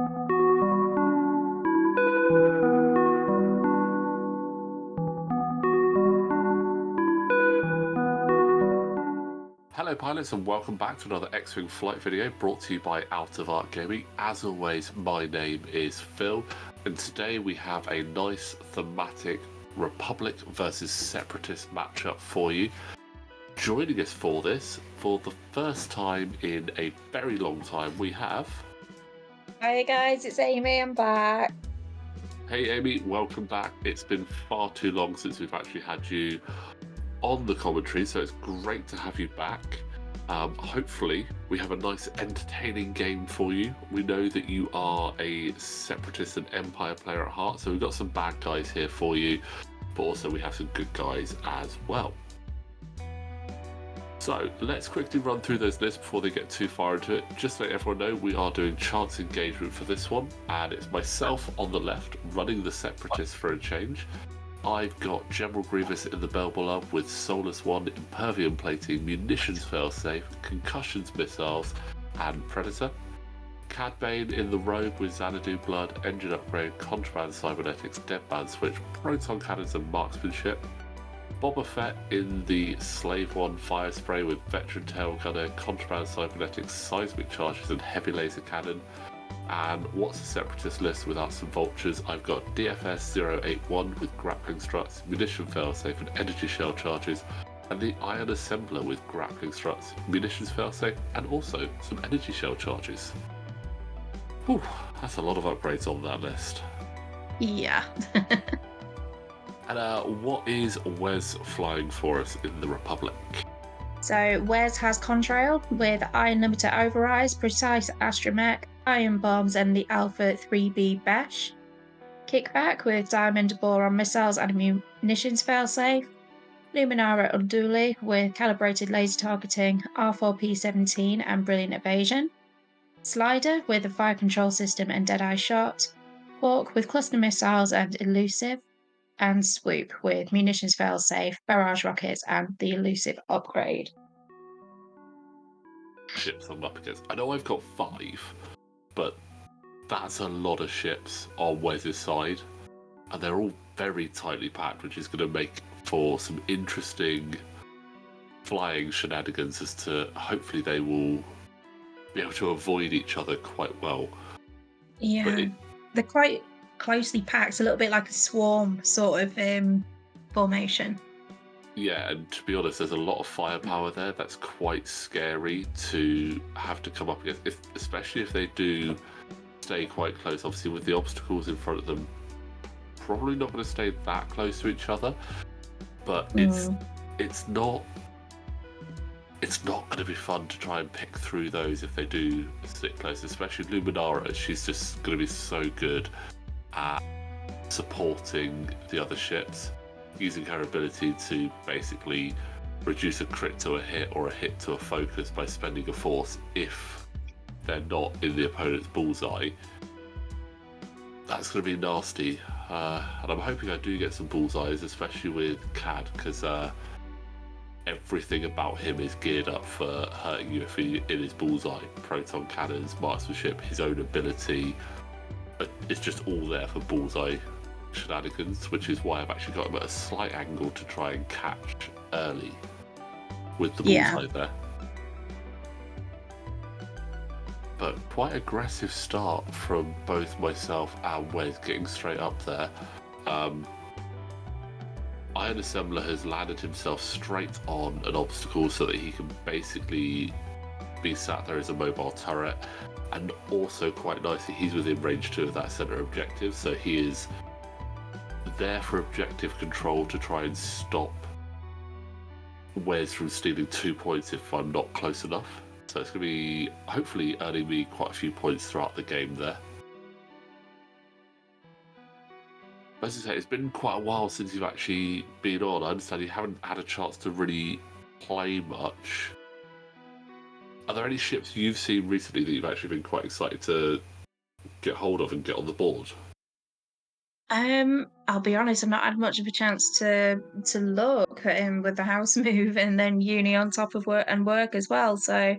Hello pilots and welcome back to another X-Wing flight video brought to you by Out of Arc Gaming. As always, my name is Phil and today we have a nice thematic Republic versus Separatist matchup for you. Joining us for this, for the first time in a very long time, we have... Hi guys, it's Amy, I'm back. Hey Amy, welcome back. It's been far too long since we've actually had you on the commentary, so it's great to have you back. Hopefully we have a nice entertaining game for you. We know that you are a Separatist and Empire player at heart, so we've got some bad guys here for you, but also we have some good guys as well. So let's quickly run through those lists before they get too far into it. Just to let everyone know, we are doing chance engagement for this one, and it's myself on the left running the Separatists for a change. I've got General Grievous in the Belbala with Soulless One, Impervium Plating, Munitions Failsafe, Concussion Missiles, and Predator. Cad Bane in the Rogue with Xanadu Blood, Engine Upgrade, Contraband Cybernetics, Deadman Switch, Proton Cannons, and Marksmanship. Boba Fett in the Slave One Fire Spray with Veteran Tail Gunner, Contraband Cybernetics, Seismic Charges, and Heavy Laser Cannon. And what's a Separatist list without some vultures? I've got DFS 081 with Grappling Struts, Munitions Failsafe and Energy Shell Charges, and the Iron Assembler with Grappling Struts, Munitions Failsafe, and also some Energy Shell Charges. Whew, that's a lot of upgrades on that list. Yeah. And what is Wes flying for us in the Republic? So Wes has Contrail with Iron Limiter Overrise, Precise Astromech, Iron Bombs, and the Alpha 3B Bash. Kickback with Diamond Boron Missiles and Munitions Failsafe. Luminara Unduli with Calibrated Laser Targeting, R4P17 and Brilliant Evasion. Slider with a Fire Control System and Deadeye Shot. Hawk with Cluster Missiles and Elusive. And Swoop with Munitions Failsafe, Barrage Rockets, and the Elusive Upgrade. Ships I'm up against. I know I've got 5, but that's a lot of ships on Wes's side, and they're all very tightly packed, which is going to make for some interesting flying shenanigans as to hopefully they will be able to avoid each other quite well. Yeah, they're quite closely packed, a little bit like a swarm sort of formation. Yeah, and to be honest, there's a lot of firepower there. That's quite scary to have to come up against, especially if they do stay quite close. Obviously, with the obstacles in front of them, probably not going to stay that close to each other. But it's not going to be fun to try and pick through those if they do stick close. Especially Luminara, she's just going to be so good at supporting the other ships, using her ability to basically reduce a crit to a hit or a hit to a focus by spending a force if they're not in the opponent's bullseye. That's going to be nasty, and I'm hoping I do get some bullseyes, especially with Cad, because everything about him is geared up for hurting you if he in his bullseye. Proton Cannons, Marksmanship, his own ability, it's just all there for bullseye shenanigans, which is why I've actually got him at a slight angle to try and catch early with the bullseye there. But quite aggressive start from both myself and Wes getting straight up there. Iron Assembler has landed himself straight on an obstacle so that he can basically be sat there as a mobile turret, and also quite nicely he's within range 2 of that center objective, so he is there for objective control to try and stop Wes from stealing 2 points if I'm not close enough. So it's going to be hopefully earning me quite a few points throughout the game there. As I say, it's been quite a while since you've actually been on. I understand you haven't had a chance to really play much. Are there any ships you've seen recently that you've actually been quite excited to get hold of and get on the board? I'll be honest, I've not had much of a chance to look with the house move and then uni on top of work as well. So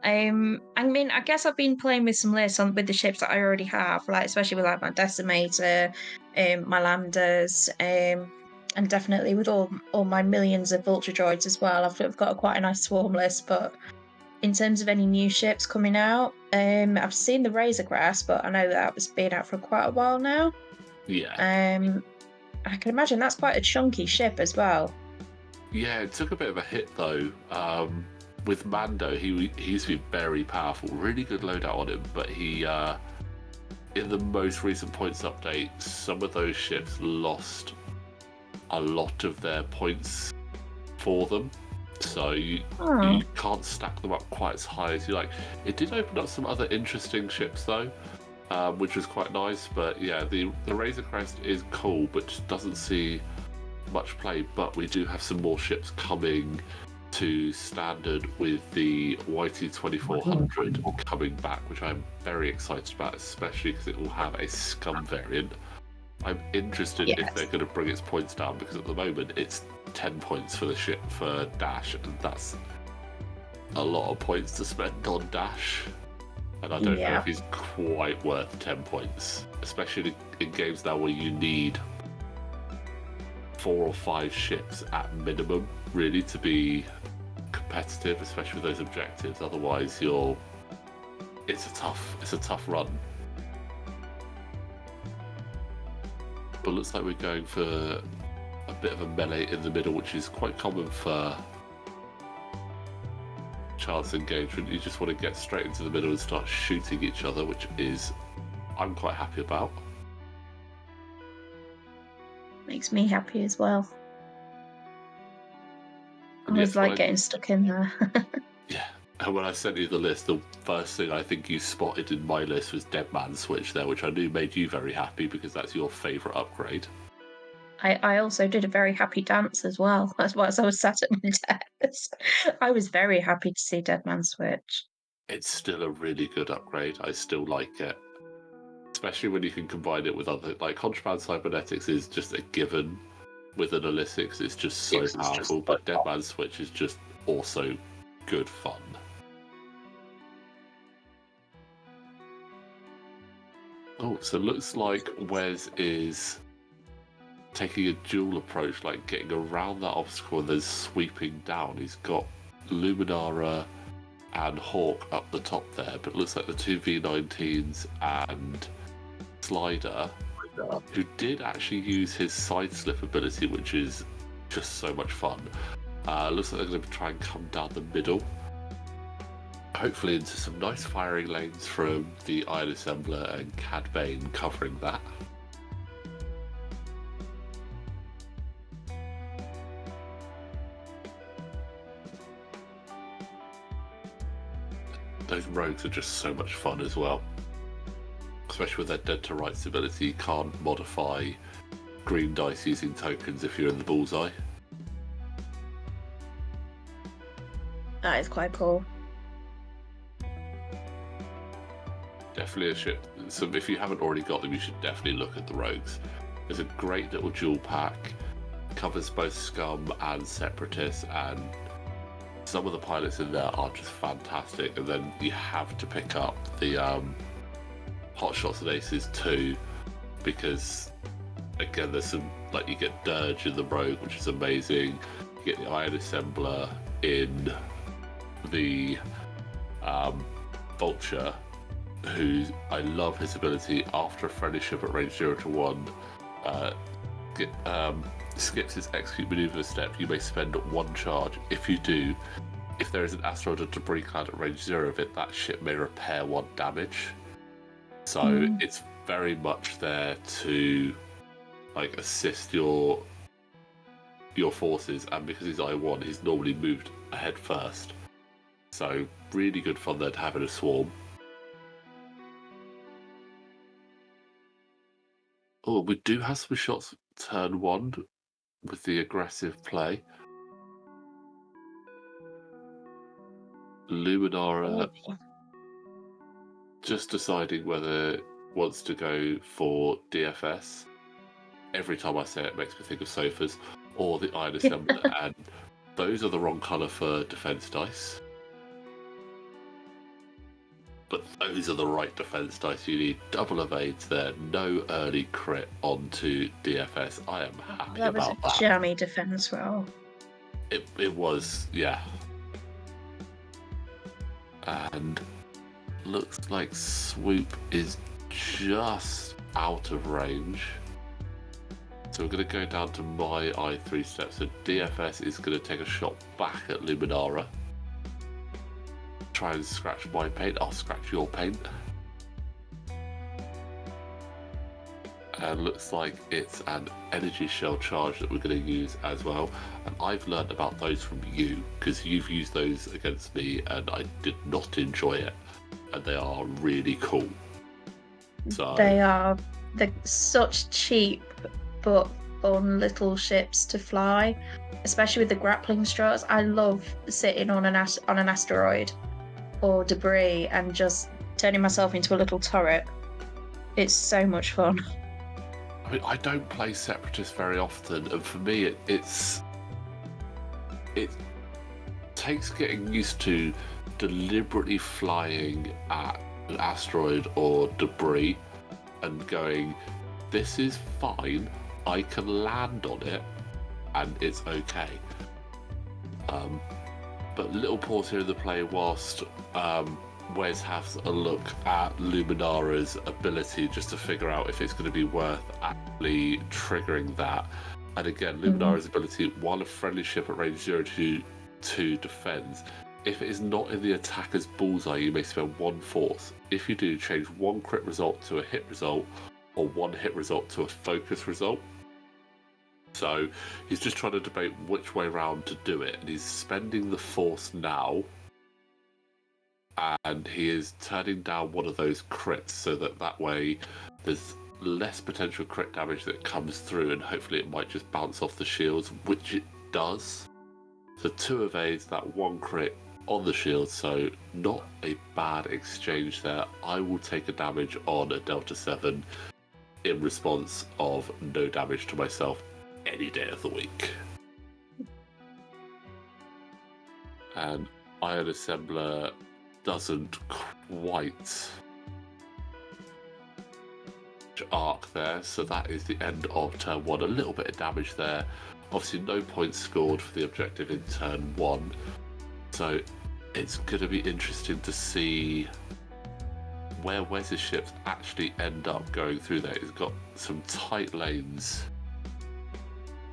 I mean, I guess I've been playing with some lists on with the ships that I already have, like especially with like my Decimator, my Landers, and definitely with all my millions of Vulture droids as well. I've got quite a nice swarm list, but in terms of any new ships coming out, I've seen the Razor Crest, but I know that was been out for quite a while now. Yeah. I can imagine that's quite a chunky ship as well. Yeah, it took a bit of a hit though. With Mando, he used to be very powerful, really good loadout on him, but he in the most recent points update, some of those ships lost a lot of their points for them. So you can't stack them up quite as high as you like. It did open up some other interesting ships though, which was quite nice. But yeah, the Razor Crest is cool, but just doesn't see much play. But we do have some more ships coming to standard with the YT2400 coming back, which I'm very excited about, especially because it will have a scum variant. I'm interested if they're going to bring its points down, because at the moment it's 10 points for the ship for Dash, and that's a lot of points to spend on Dash. And I don't know if he's quite worth 10 points, especially in games now where you need 4 or 5 ships at minimum, really, to be competitive, especially with those objectives. Otherwise, it's a tough run. But looks like we're going for a bit of a melee in the middle, which is quite common for chance engagement. You just want to get straight into the middle and start shooting each other, which is I'm quite happy about. Makes me happy as well. I always like getting stuck in there. Yeah. And when I sent you the list, the first thing I think you spotted in my list was Deadman switch there, which I knew made you very happy because that's your favourite upgrade. I also did a very happy dance as well. That's why I was sat at my desk. I was very happy to see Deadman switch. It's still a really good upgrade. I still like it. Especially when you can combine it with other, like Contraband Cybernetics is just a given with an Analytics. It's just so powerful, but Deadman switch is just also good fun. Oh, so it looks like Wes is taking a dual approach, like getting around that obstacle and then sweeping down. He's got Luminara and Hawk up the top there, but it looks like the two V19s and Slider, who did actually use his side slip ability, which is just so much fun. Looks like they're going to try and come down the middle, hopefully into some nice firing lanes from the Iron Assembler and Cad Bane covering that. Those rogues are just so much fun as well, especially with their dead to rights ability. You can't modify green dice using tokens if you're in the bullseye. That is quite cool. Definitely a ship. So if you haven't already got them, you should definitely look at the rogues. There's a great little dual pack, covers both Scum and Separatists, and some of the pilots in there are just fantastic. And then you have to pick up the Hot Shots and Aces too, because again, there's some, like, you get Dirge in the Rogue, which is amazing. You get the Iron Assembler in the Vulture, who I love his ability after a friendly ship at range 0 to 1. Skips his execute maneuver step. You may spend 1 charge. If you do, if there is an asteroid or debris cloud at range 0 of it, that ship may repair 1 damage. So it's very much there to like assist your forces, and because he's I1, he's normally moved ahead first. So really good fun there to have in a swarm. Oh, we do have some shots turn 1 with the aggressive play. Luminara just deciding whether it wants to go for DFS. Every time I say it, makes me think of sofas, or the Iron Assembler, and those are the wrong colour for defense dice. But those are the right defense dice. You need double evades there, no early crit onto DFS. I am happy That was a about that. jammy defense roll. It was, yeah. And looks like Swoop is just out of range. So we're going to go down to my I3 steps. So DFS is going to take a shot back at Luminara. Try and scratch my paint. I'll scratch your paint. And looks like it's an energy shell charge that we're going to use as well. And I've learned about those from you, because you've used those against me and I did not enjoy it. And they are really cool. So They're such cheap but fun little ships to fly, especially with the grappling struts. I love sitting on an asteroid or debris and just turning myself into a little turret. It's so much fun. I mean, I don't play Separatists very often, and for me, it takes getting used to deliberately flying at an asteroid or debris and going, this is fine, I can land on it, and it's okay. But little pause here in the play whilst Wes has a look at Luminara's ability just to figure out if it's going to be worth actually triggering that. And again, Luminara's ability, while a friendly ship at range 0 to 2 defends, if it is not in the attacker's bullseye, you may spend 1 force. If you do, change 1 crit result to a hit result or 1 hit result to a focus result. So he's just trying to debate which way round to do it, and he's spending the force now, and he is turning down one of those crits so that way there's less potential crit damage that comes through, and hopefully it might just bounce off the shields, which it does. So 2 evades, that 1 crit on the shield, so not a bad exchange there. I will take a damage on a Delta 7 in response of no damage to myself any day of the week. And Iron Assembler doesn't quite arc there, so that is the end of turn 1. A little bit of damage there. Obviously no points scored for the objective in turn 1, so it's going to be interesting to see where Wes's ships actually end up going through there. He's got some tight lanes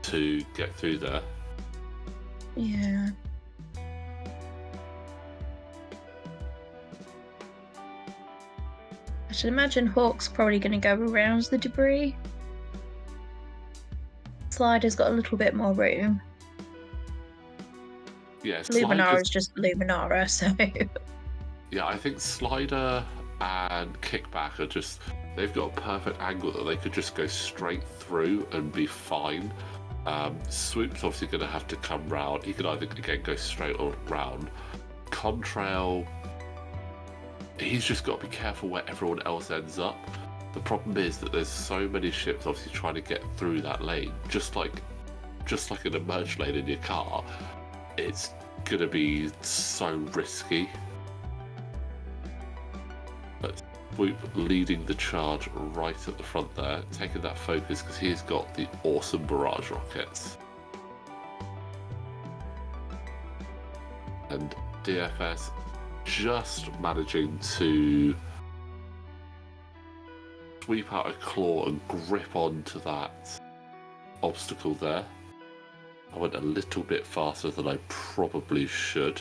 to get through there. Yeah. I should imagine Hawk's probably going to go around the debris. Slider's got a little bit more room. Yeah, Luminara is just Luminara, so... Yeah, I think Slider and Kickback are just... They've got a perfect angle that they could just go straight through and be fine. Swoop's obviously going to have to come round. He could either, again, go straight or round. Contrail, he's just got to be careful where everyone else ends up. The problem is that there's so many ships obviously trying to get through that lane. Just like an emerge lane in your car, it's going to be so risky. But Swoop leading the charge right at the front there, taking that focus because he's got the awesome barrage rockets. And DFS just managing to sweep out a claw and grip onto that obstacle there. I went a little bit faster than I probably should.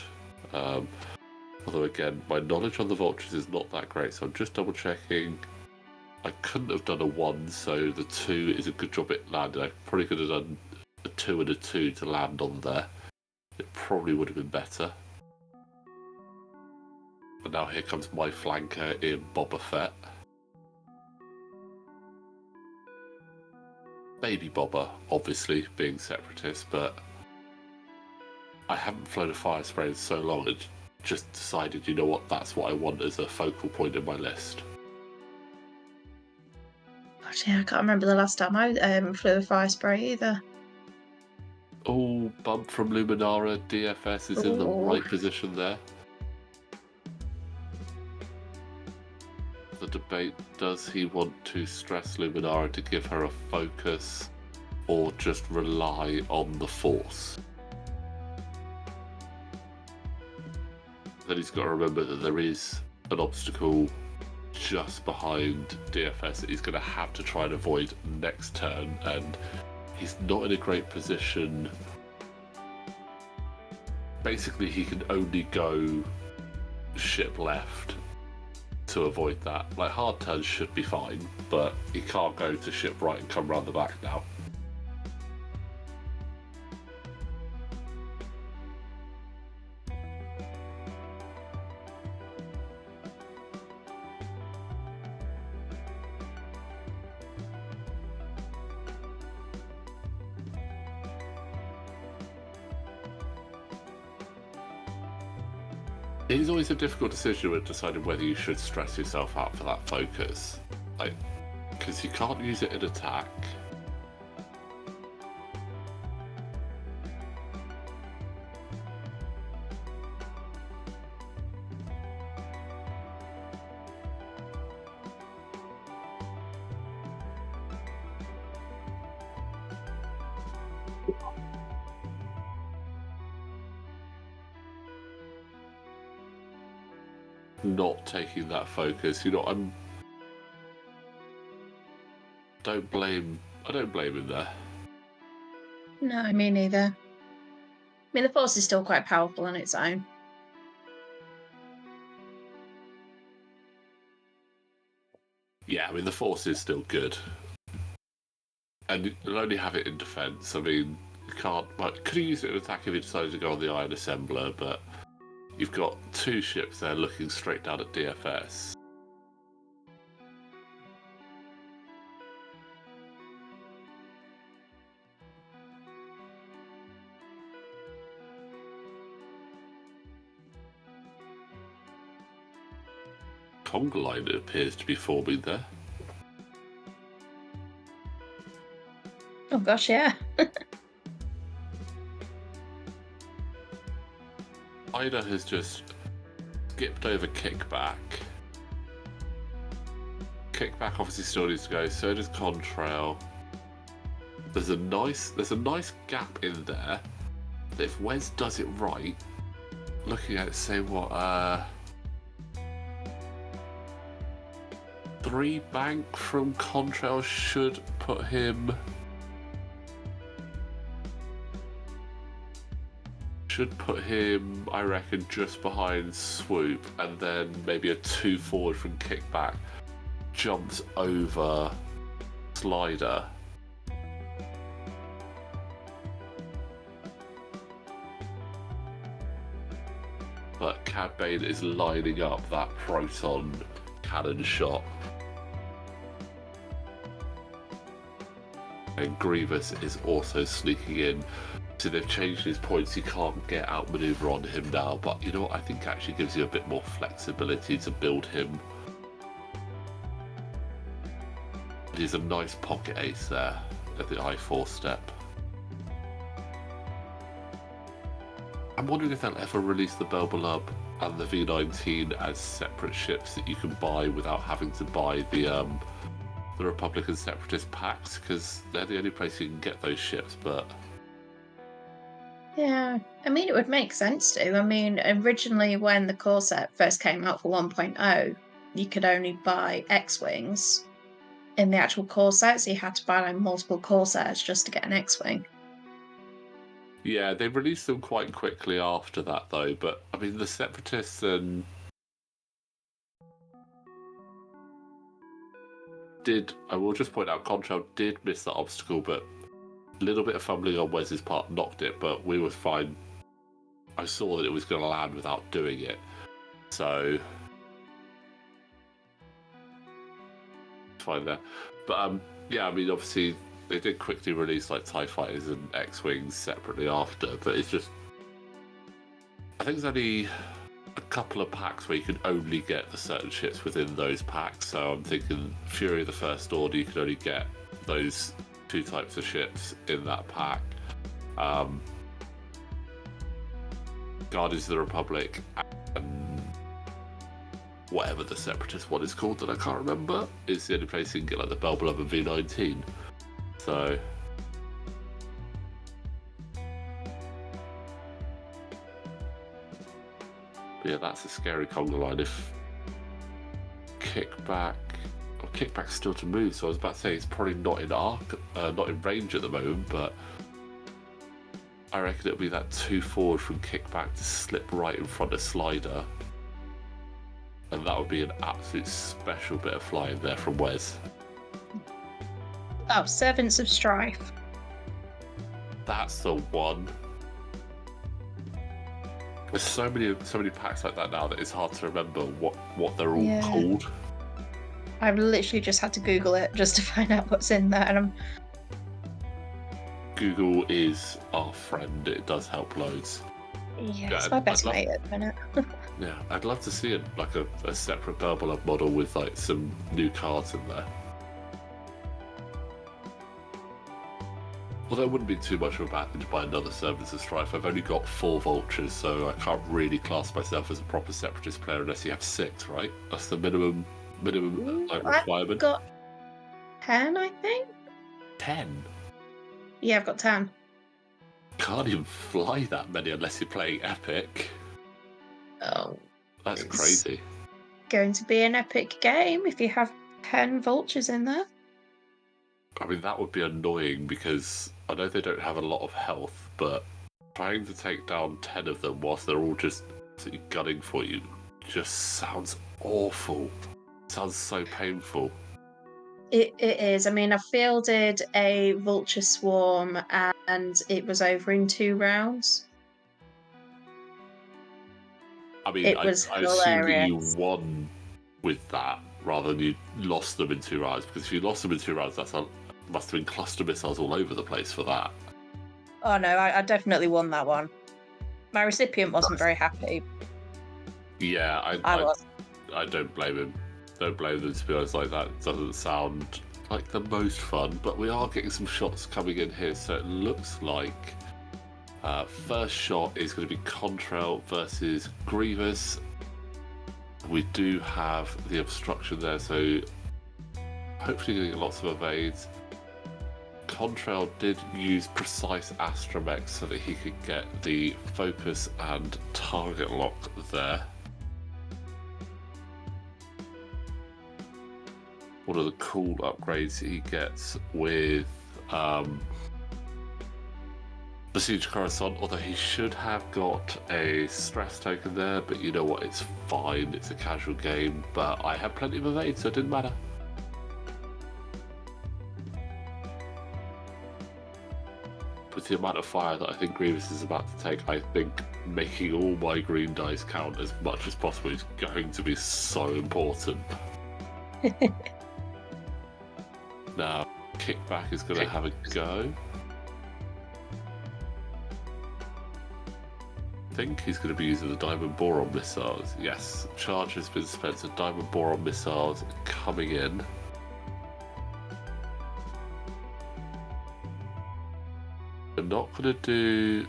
Although again, my knowledge on the vultures is not that great, so I'm just double checking. I couldn't have done a 1, so the 2 is a good job it landed. I probably could have done a 2 and a 2 to land on there. It probably would have been better. And now here comes my flanker in Boba Fett. Baby Boba, obviously, being Separatist, but I haven't flown a fire spray in so long, and just decided, you know what, that's what I want as a focal point in my list. Actually, I can't remember the last time I flew a fire spray either. Oh, bump from Luminara. DFS is in the right position there. debate. Does he want to stress Luminara to give her a focus or just rely on the Force? Then he's got to remember that there is an obstacle just behind DFS that he's going to have to try and avoid next turn, and he's not in a great position. Basically, he can only go ship left to avoid that. Like, hard turns should be fine, but he can't go to ship right and come round the back now. It's always a difficult decision with deciding whether you should stress yourself out for that focus. Like, because you can't use it in attack. Not taking that focus, you know, I don't blame him there. No, me neither. I mean, the Force is still quite powerful on its own. Yeah, I mean, the Force is still good. And you'll only have it in defense. I mean, you can't... Like, could you use it in attack if you decided to go on the Iron Assembler, but you've got two ships there looking straight down at DFS. Conga line appears to be forming there. Oh gosh, yeah. Ida has just skipped over kickback. Kickback obviously still needs to go, so does Contrail. There's a nice gap in there. If Wes does it right, looking at it, say what, 3 bank from Contrail should put him I reckon, just behind Swoop, and then maybe a 2 forward from kickback jumps over Slider. But Cad Bane is lining up that Proton Cannon shot. And Grievous is also sneaking in. So they've changed his points. He can't get outmaneuver on him now, but you know what? I think actually gives you a bit more flexibility to build him. He's a nice pocket ace there at the I4 step. I'm wondering if they'll ever release the Belbalub and the V19 as separate ships that you can buy without having to buy the Republican Separatist packs, because they're the only place you can get those ships, but... Yeah, I mean, it would make sense to. I mean, originally when the core set first came out for 1.0, you could only buy X-Wings in the actual core set, so you had to buy like multiple core sets just to get an X-Wing. Yeah, they released them quite quickly after that, though, but, I mean, the Separatists and... I will just point out, Contrail did miss that obstacle, but a little bit of fumbling on Wes's part knocked it, but we were fine. I saw that it was going to land without doing it, so fine there. But yeah, I mean, obviously they did quickly release like TIE Fighters and X-Wings separately after, but it's just, I think there's only a couple of packs where you can only get the certain ships within those packs. So I'm thinking Fury of the First Order, you can only get those 2 types of ships in that pack. Guardians of the Republic and whatever the Separatist one is called that I can't remember, is the only place you can get like the Bell Beloved V19. So yeah, that's a scary conga line. If kickback's still to move, so I was about to say it's probably not in not in range at the moment, but I reckon it'll be that 2 forward from kickback to slip right in front of slider, and that would be an absolute special bit of flying there from Wes. Oh, Servants of Strife. That's the one. There's so many packs like that now that it's hard to remember what they're all called. I've literally just had to Google it just to find out what's in there, and Google is our friend. It does help loads. Yeah, it's my best mate at the minute. Yeah, I'd love to see a separate Bell Beloved model with like some new cards in there. Although it wouldn't be too much of a bad thing to buy another Servants of Strife. I've only got 4 vultures, so I can't really class myself as a proper Separatist player unless you have 6, right? That's the minimum like requirement. I've got 10, I think. 10? Yeah, I've got 10. Can't even fly that many unless you're playing Epic. Oh, that's crazy. Going to be an epic game if you have 10 vultures in there. I mean, that would be annoying because I know they don't have a lot of health, but trying to take down 10 of them whilst they're all just gunning for you just sounds awful. Sounds so painful. It is. I mean, I fielded a vulture swarm and it was over in 2 rounds. I mean, I assume that you won with that rather than you lost them in 2 rounds, because if you lost them in 2 rounds, must have been cluster missiles all over the place for that. Oh no, I definitely won that one. My recipient wasn't very happy. Yeah, I was. I don't blame him. Don't blame them, to be honest. Like, that doesn't sound like the most fun, but we are getting some shots coming in here, so it looks like first shot is going to be Contrail versus Grievous. We do have the obstruction there, so hopefully going to get lots of evades. Contrail did use precise astromech so that he could get the focus and target lock there. One of the cool upgrades he gets with Besiege Coruscant, although he should have got a stress token there, but you know what, it's fine, it's a casual game, but I had plenty of evade, so it didn't matter. With the amount of fire that I think Grievous is about to take, I think making all my green dice count as much as possible is going to be so important. Now, Kickback is going to have a go. I think he's going to be using the Diamond Boron Missiles. Yes, charge has been spent, so Diamond Boron Missiles coming in. I'm not going to do...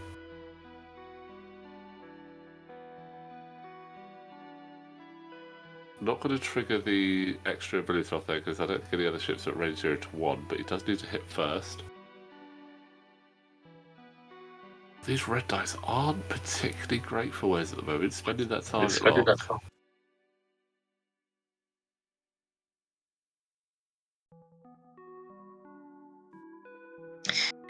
I'm not going to trigger the extra ability off there because I don't think any other ships are at range 0 to 1, but he does need to hit first. These red dice aren't particularly great for Wes at the moment, spending that target lock.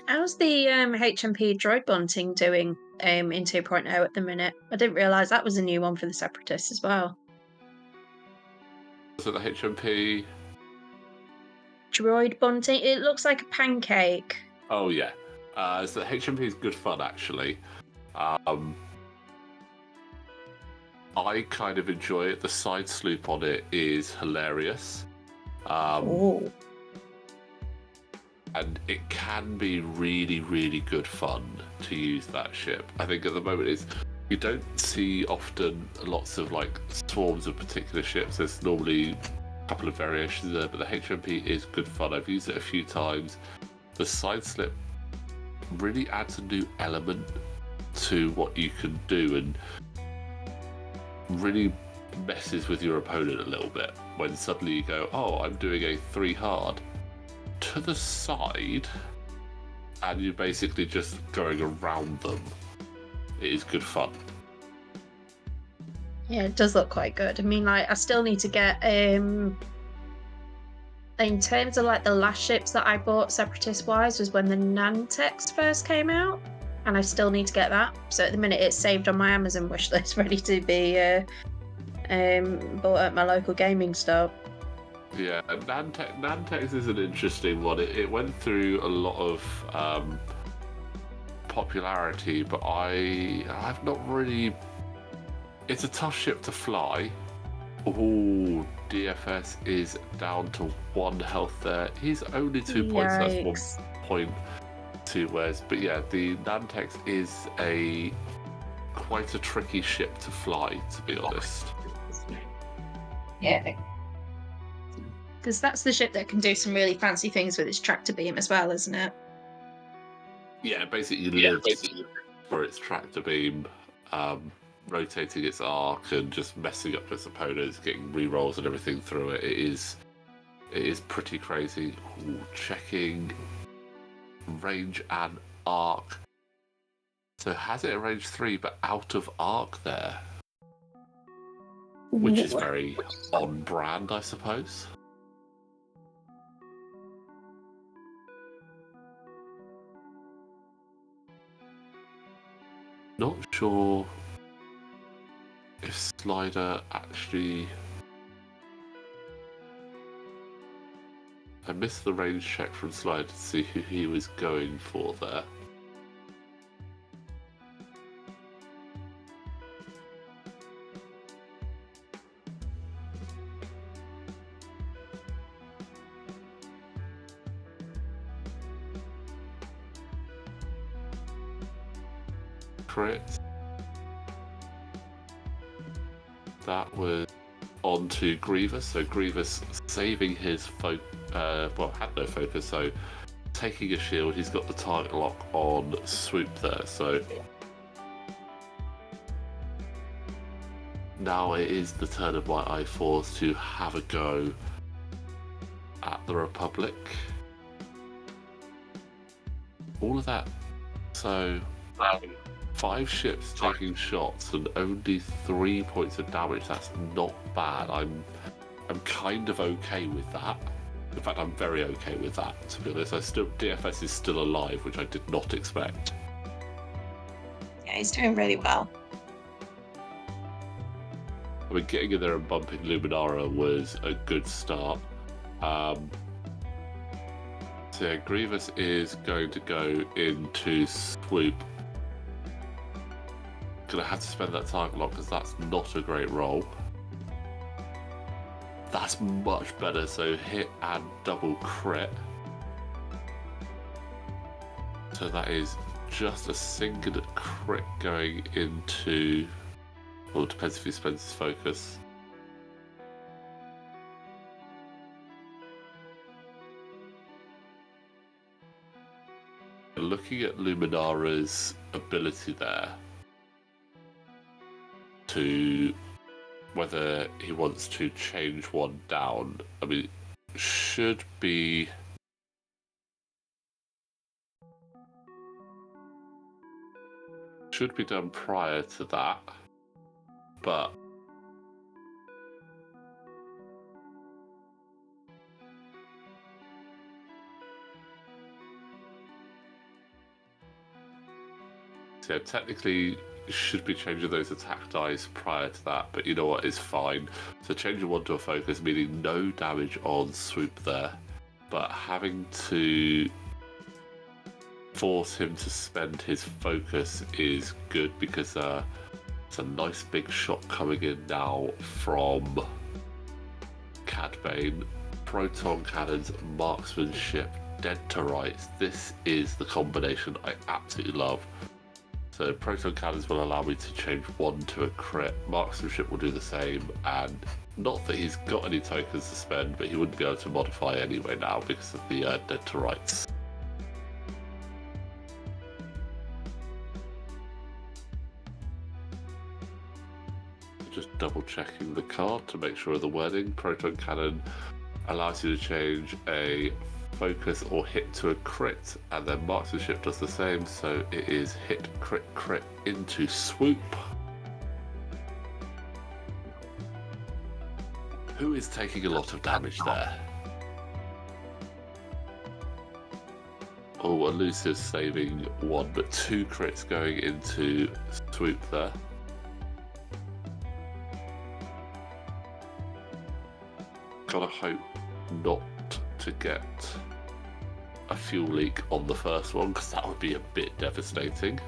How's the HMP droid bunting doing in 2.0 at the minute? I didn't realise that was a new one for the Separatists as well. So the HMP... Droid bunting? It looks like a pancake. Oh yeah. So the HMP is good fun, actually. I kind of enjoy it. The side sloop on it is hilarious. Oh. And it can be really, really good fun to use that ship. I think at the moment you don't see often lots of like swarms of particular ships. There's normally a couple of variations there, but the HMP is good fun. I've used it a few times. The side slip really adds a new element to what you can do and really messes with your opponent a little bit when suddenly you go, oh, I'm doing a 3 hard to the side, and you're basically just going around them. It is good fun. Yeah, it does look quite good. I mean, like, I still need to get in terms of like the last ships that I bought Separatist wise was when the Nantex first came out, and I still need to get that. So at the minute it's saved on my Amazon wish list, ready to be bought at my local gaming store. Yeah, Nantex is an interesting one. It went through a lot of popularity, but I've not really. It's a tough ship to fly. Ooh, DFS is down to 1 health there. He's only 2 points. That's 1.2 whereas. But yeah, the Nantex is quite a tricky ship to fly, to be honest. Yeah. Because that's the ship that can do some really fancy things with its tractor beam as well, isn't it? Yeah, basically lives for its tractor beam, rotating its arc and just messing up its opponents, getting rerolls and everything through it. It is pretty crazy. Ooh, checking range and arc. So has it a range 3 but out of arc there? Which is very on brand, I suppose. Not sure if Slider actually... I missed the range check from Slider to see who he was going for there. Crit. That was on to Grievous, so Grievous saving his had no focus, so taking a shield, he's got the target lock on Swoop there, so now it is the turn of my I4s to have a go at the Republic. All of that, so 5 ships taking shots and only 3 points of damage. That's not bad. I'm kind of okay with that. In fact, I'm very okay with that, to be honest. DFS is still alive, which I did not expect. Yeah, he's doing really well. I mean, getting in there and bumping Luminara was a good start. So yeah, Grievous is going to go into Swoop. Gonna have to spend that target lock because that's not a great roll. That's much better, so hit and double crit. So that is just a single crit going into... Well, it depends if he spends his focus. Looking at Luminara's ability there, to whether he wants to change one down, I mean, should be done prior to that, but so technically should be changing those attack dice prior to that, but you know what, it's fine. So changing one to a focus, meaning no damage on Swoop there, but having to force him to spend his focus is good because it's a nice big shot coming in now from Cad Bane. Proton Cannons, Marksmanship, Dead to Rights. This is the combination I absolutely love. So Proton Cannons will allow me to change one to a crit. Marksmanship will do the same, and not that he's got any tokens to spend, but he wouldn't be able to modify anyway now because of the Dead to Rights. Just double checking the card to make sure of the wording. Proton Cannon allows you to change a focus or hit to a crit, and then Marksmanship does the same, so it is hit, crit, crit into swoop. Who is taking a lot of damage there? Oh, Elusive saving 1, but 2 crits going into swoop there. Gotta hope not to get a fuel leak on the first one, because that would be a bit devastating.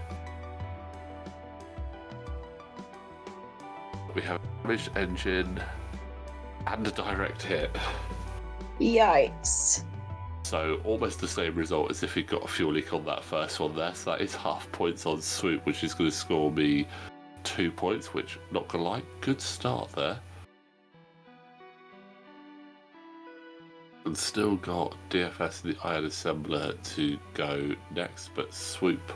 We have a damaged engine and a direct hit. Yikes. So almost the same result as if he got a fuel leak on that first one there. So that is half points on swoop, which is going to score me 2 points, which, not gonna lie, good start there. And still got DFS and the Iron Assembler to go next, but swoop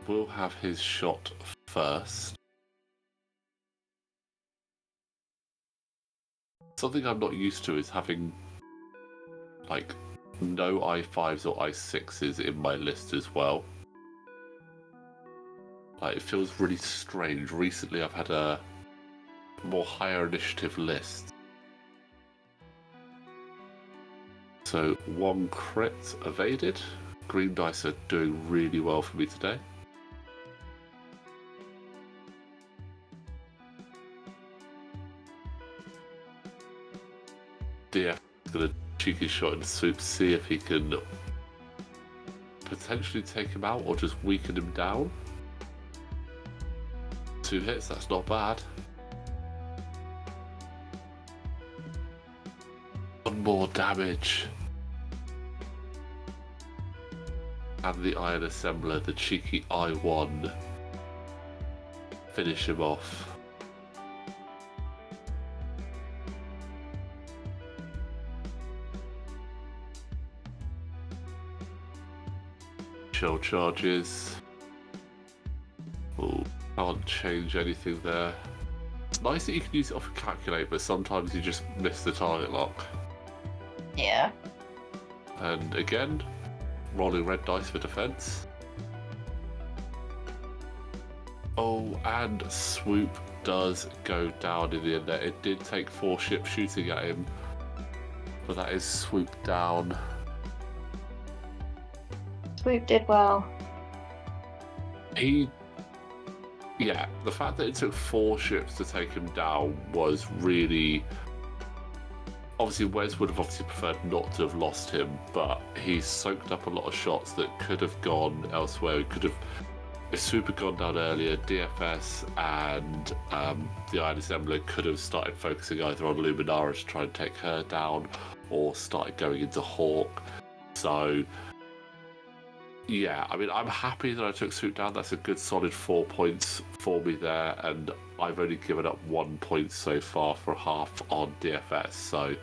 will have his shot first. Something I'm not used to is having like no I5s or I6s in my list as well. Like, it feels really strange. Recently I've had a more higher initiative list. So 1 crit evaded. Green dice are doing really well for me today. DF is going to cheeky shot into swoop, see if he can potentially take him out or just weaken him down. 2 hits, that's not bad. 1 more damage. And the Iron Assembler, the cheeky I1, finish him off. Shell charges. Oh, can't change anything there. It's nice that you can use it off a calculator, but sometimes you just miss the target lock. Yeah. And again, rolling red dice for defense. Oh, and swoop does go down in the end there. It did take 4 ships shooting at him, but that is swoop down. Swoop did well. Yeah, the fact that it took 4 ships to take him down was really... Obviously, Wes would have obviously preferred not to have lost him, but he soaked up a lot of shots that could have gone elsewhere. He could have... If Swoop had gone down earlier, DFS and the Iron Assembler could have started focusing either on Luminara to try and take her down, or started going into Hawk. So... yeah, I mean, I'm happy that I took Swoop down. That's a good solid 4 points for me there, and I've only given up 1 point so far for half on DFS, so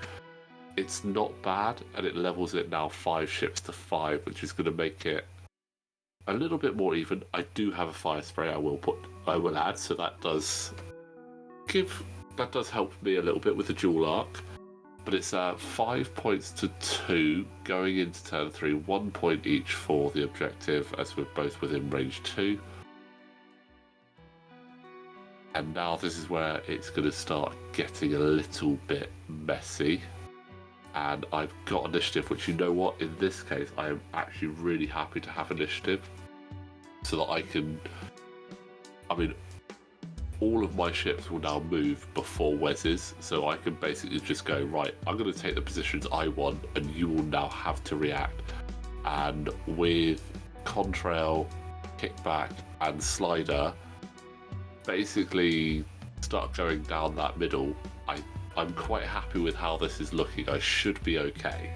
it's not bad, and it levels it now 5 ships to 5, which is going to make it a little bit more even. I do have a fire spray I will add, so that does help me a little bit with the dual arc. But it's 5 points to 2 going into turn 3, 1 point each for the objective, as we're both within range 2. And now this is where it's going to start getting a little bit messy. And I've got initiative, which, you know what, in this case I am actually really happy to have initiative, so that I can... I mean, all of my ships will now move before Wes's, so I can basically just go, right, I'm going to take the positions I want, and you will now have to react. And with Contrail, Kickback, and Slider, basically start going down that middle. I'm quite happy with how this is looking. I should be okay.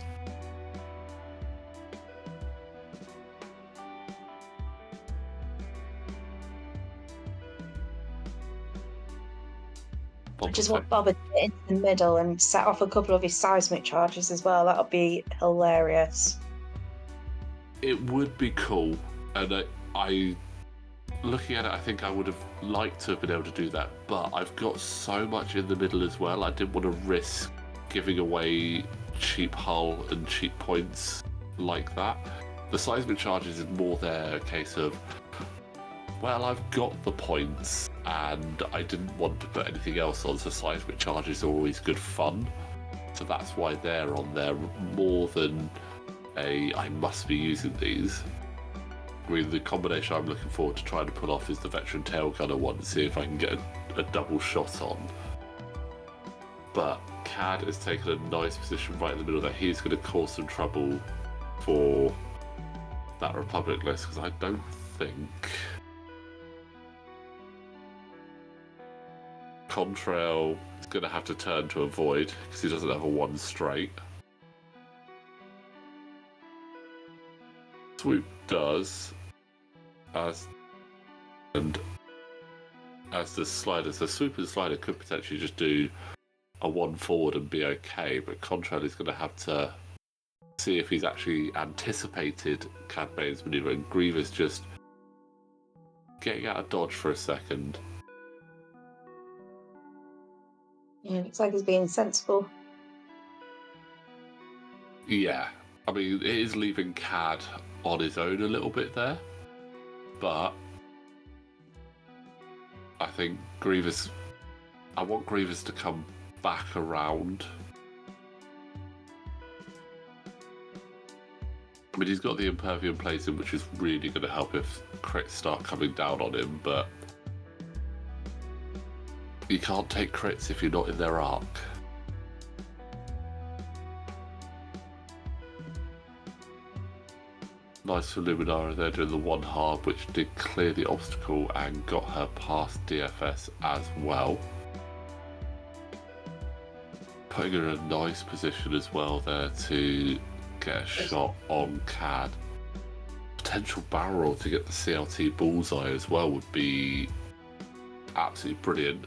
I just want Boba to get into the middle and set off a couple of his seismic charges as well. That would be hilarious. It would be cool, and looking at it, I think I would have liked to have been able to do that, but I've got so much in the middle as well. I didn't want to risk giving away cheap hull and cheap points like that. The Seismic Charges is more their case of, well, I've got the points and I didn't want to put anything else on, so Seismic Charges are always good fun. So that's why they're on there more than I must be using these. I mean, the combination I'm looking forward to trying to pull off is the Veteran Tail Gunner one to see if I can get a double shot on. But Cad has taken a nice position right in the middle there. He's going to cause some trouble for that Republic list because I don't think Contrail is going to have to turn to avoid because he doesn't have a 1 straight. Swoop does, as the slider. So Swoop and Slider could potentially just do a 1 forward and be okay, but Contrail is going to have to see if he's actually anticipated Cad Bane's maneuver, and Grievous just getting out of dodge for a second. Yeah, looks like he's being sensible. Yeah, I mean, it is leaving Cad on his own a little bit there, but I think Grievous, I want Grievous to come back around. I mean, he's got the Impervium Plating, which is really going to help if crits start coming down on him, but you can't take crits if you're not in their arc. Nice for Luminara there doing the 1 hard, which did clear the obstacle and got her past DFS as well. Putting her in a nice position as well there to get a shot on Cad. Potential barrel roll to get the CLT bullseye as well would be absolutely brilliant.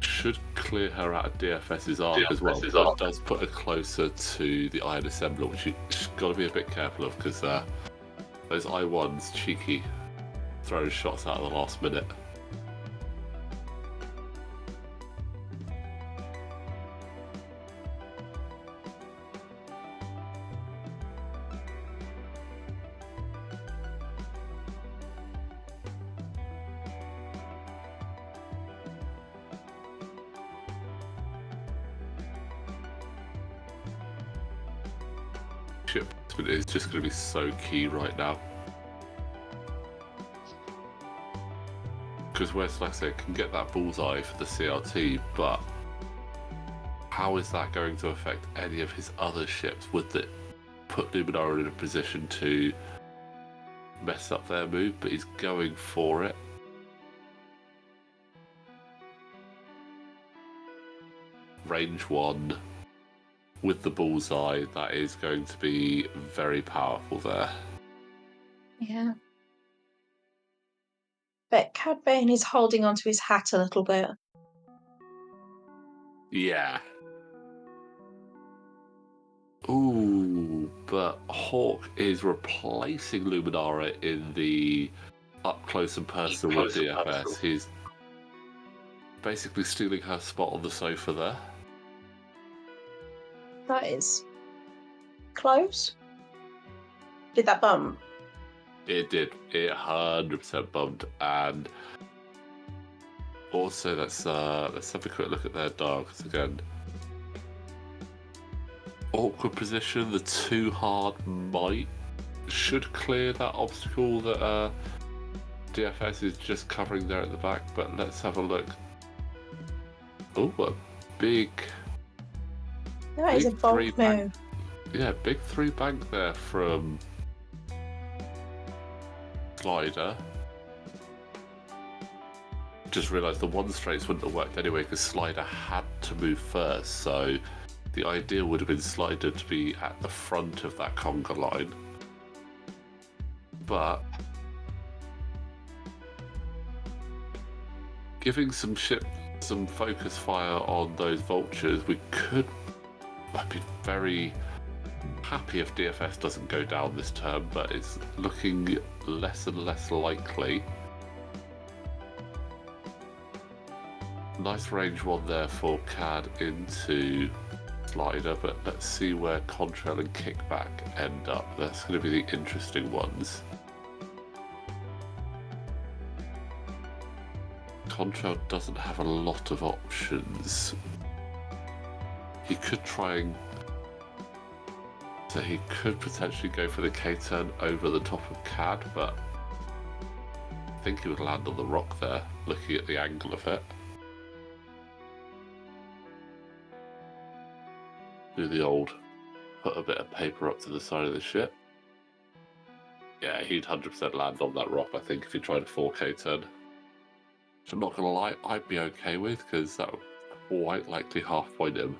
Should clear her out of DFS's arc as well, but does put her closer to the Iron Assembler, which you've got to be a bit careful of because those I1s cheeky throwing shots out at the last minute. Ship placement is just going to be so key right now. Because West, like I said, can get that bullseye for the CRT, but how is that going to affect any of his other ships? Would it put Luminara in a position to mess up their move? But he's going for it. Range 1 with the bullseye, that is going to be very powerful there. Yeah. But Cad Bane is holding onto his hat a little bit. Yeah. Ooh, but Hawk is replacing Luminara in the up close and personal with DFS. He's basically stealing her spot on the sofa there. That is close. Did that bump? It did. It 100% bumped. And also, let's have a quick look at their darks again. Awkward position. The 2 hard should clear that obstacle that DFS is just covering there at the back. But let's have a look. Oh, a big. That is a bold move. Yeah, big 3 bank there from Slider. Just realised the 1 straights wouldn't have worked anyway because Slider had to move first, so the idea would have been Slider to be at the front of that conga line. But giving some focus fire on those vultures, I'd be very happy if DFS doesn't go down this turn, but it's looking less and less likely. Nice range one there for Cad into Slider, but let's see where Contrail and Kickback end up. That's going to be the interesting ones. Contrail doesn't have a lot of options. He could try and... So he could potentially go for the K-turn over the top of Cad, but I think he would land on the rock there, looking at the angle of it. Do the old, put a bit of paper up to the side of the ship. Yeah, he'd 100% land on that rock, I think, if he tried a 4K turn. Which I'm not going to lie, I'd be okay with, because that would quite likely half point him.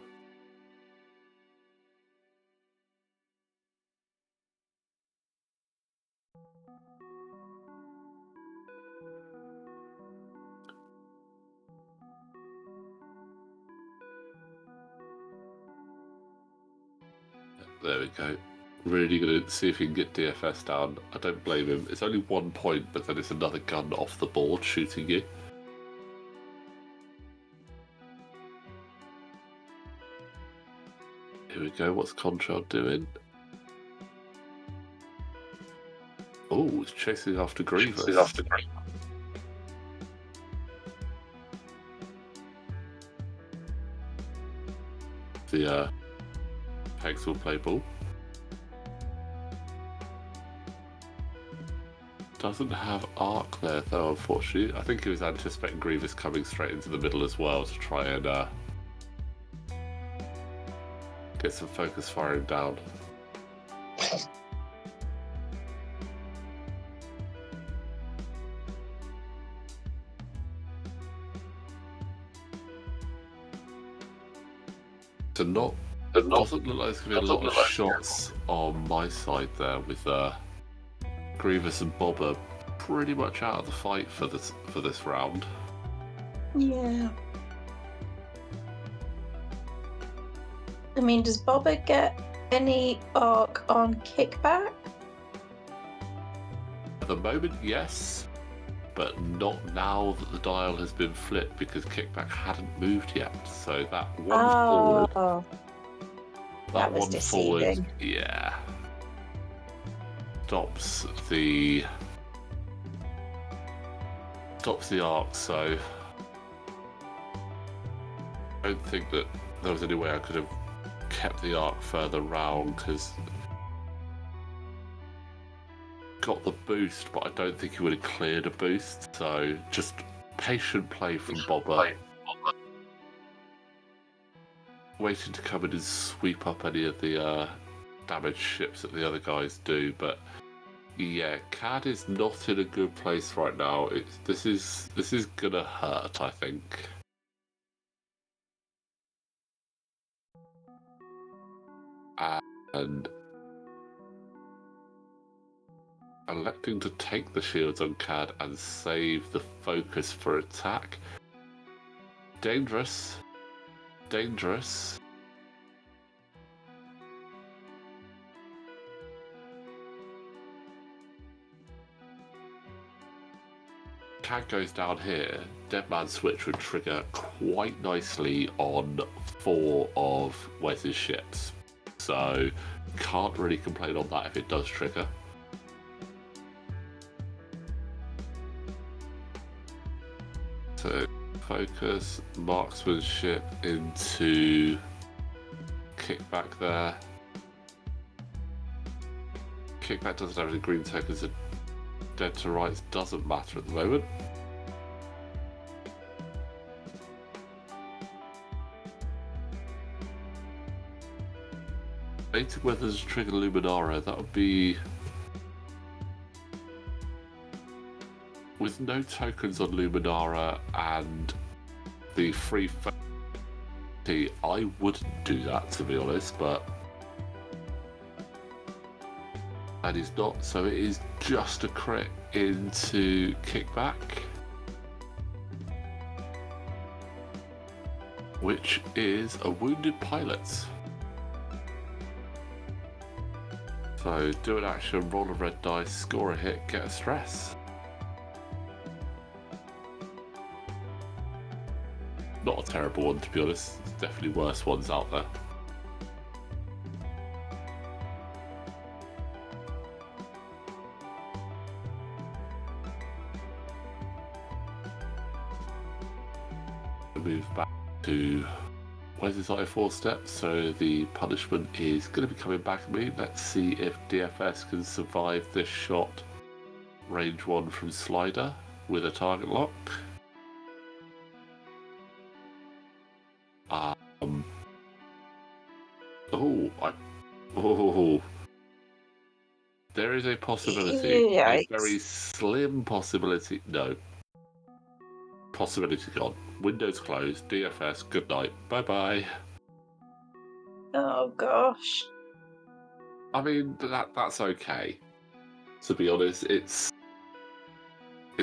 There we go. Really going to see if he can get DFS down. I don't blame him. It's only 1 point, but then it's another gun off the board shooting you. Here we go. What's Contrail doing? Oh, he's chasing after Grievous. The Pegs will play ball. Doesn't have arc there though, unfortunately. I think he was anticipating Grievous coming straight into the middle as well to try and get some focus firing down. So doesn't look like there's going to be a lot of shots on my side there with Grievous and Boba pretty much out of the fight for this round. Yeah. I mean, does Boba get any arc on Kickback? At the moment, yes, but not now that the dial has been flipped because Kickback hadn't moved yet. So that one forward. That was deceiving. Forward, yeah. Stops the arc, so I don't think that there was any way I could have kept the arc further round because got the boost, but I don't think he would have cleared a boost. So just patient play from Boba. Waiting to come in and sweep up any of the damaged ships that the other guys do, but yeah, Cad is not in a good place right now. This is gonna hurt, I think. And electing to take the shields on Cad and save the focus for attack. Dangerous. Dangerous. Cad goes down here. Deadman switch would trigger quite nicely on 4 of Wes's ships. So can't really complain on that if it does trigger. So focus, marksmanship into Kickback there. Kickback doesn't have any green tokens, so dead to rights doesn't matter at the moment. Debating whether to trigger Luminara, that would be... With no tokens on Luminara and the free I wouldn't do that, to be honest, but and he's not, so it is just a crit into Kickback, which is a wounded pilot. So do an action, roll a red dice, score a hit, get a stress. Not a terrible one, to be honest. There's definitely worse ones out there. Move back to where's this I4 step, so the punishment is going to be coming back at me. Let's see if DFS can survive this shot. Range 1 from slider with a target lock. There is a possibility, a very slim possibility. No. Possibility gone. Windows closed. DFS. Good night. Bye bye. Oh gosh. I mean, that's okay. To be honest, it's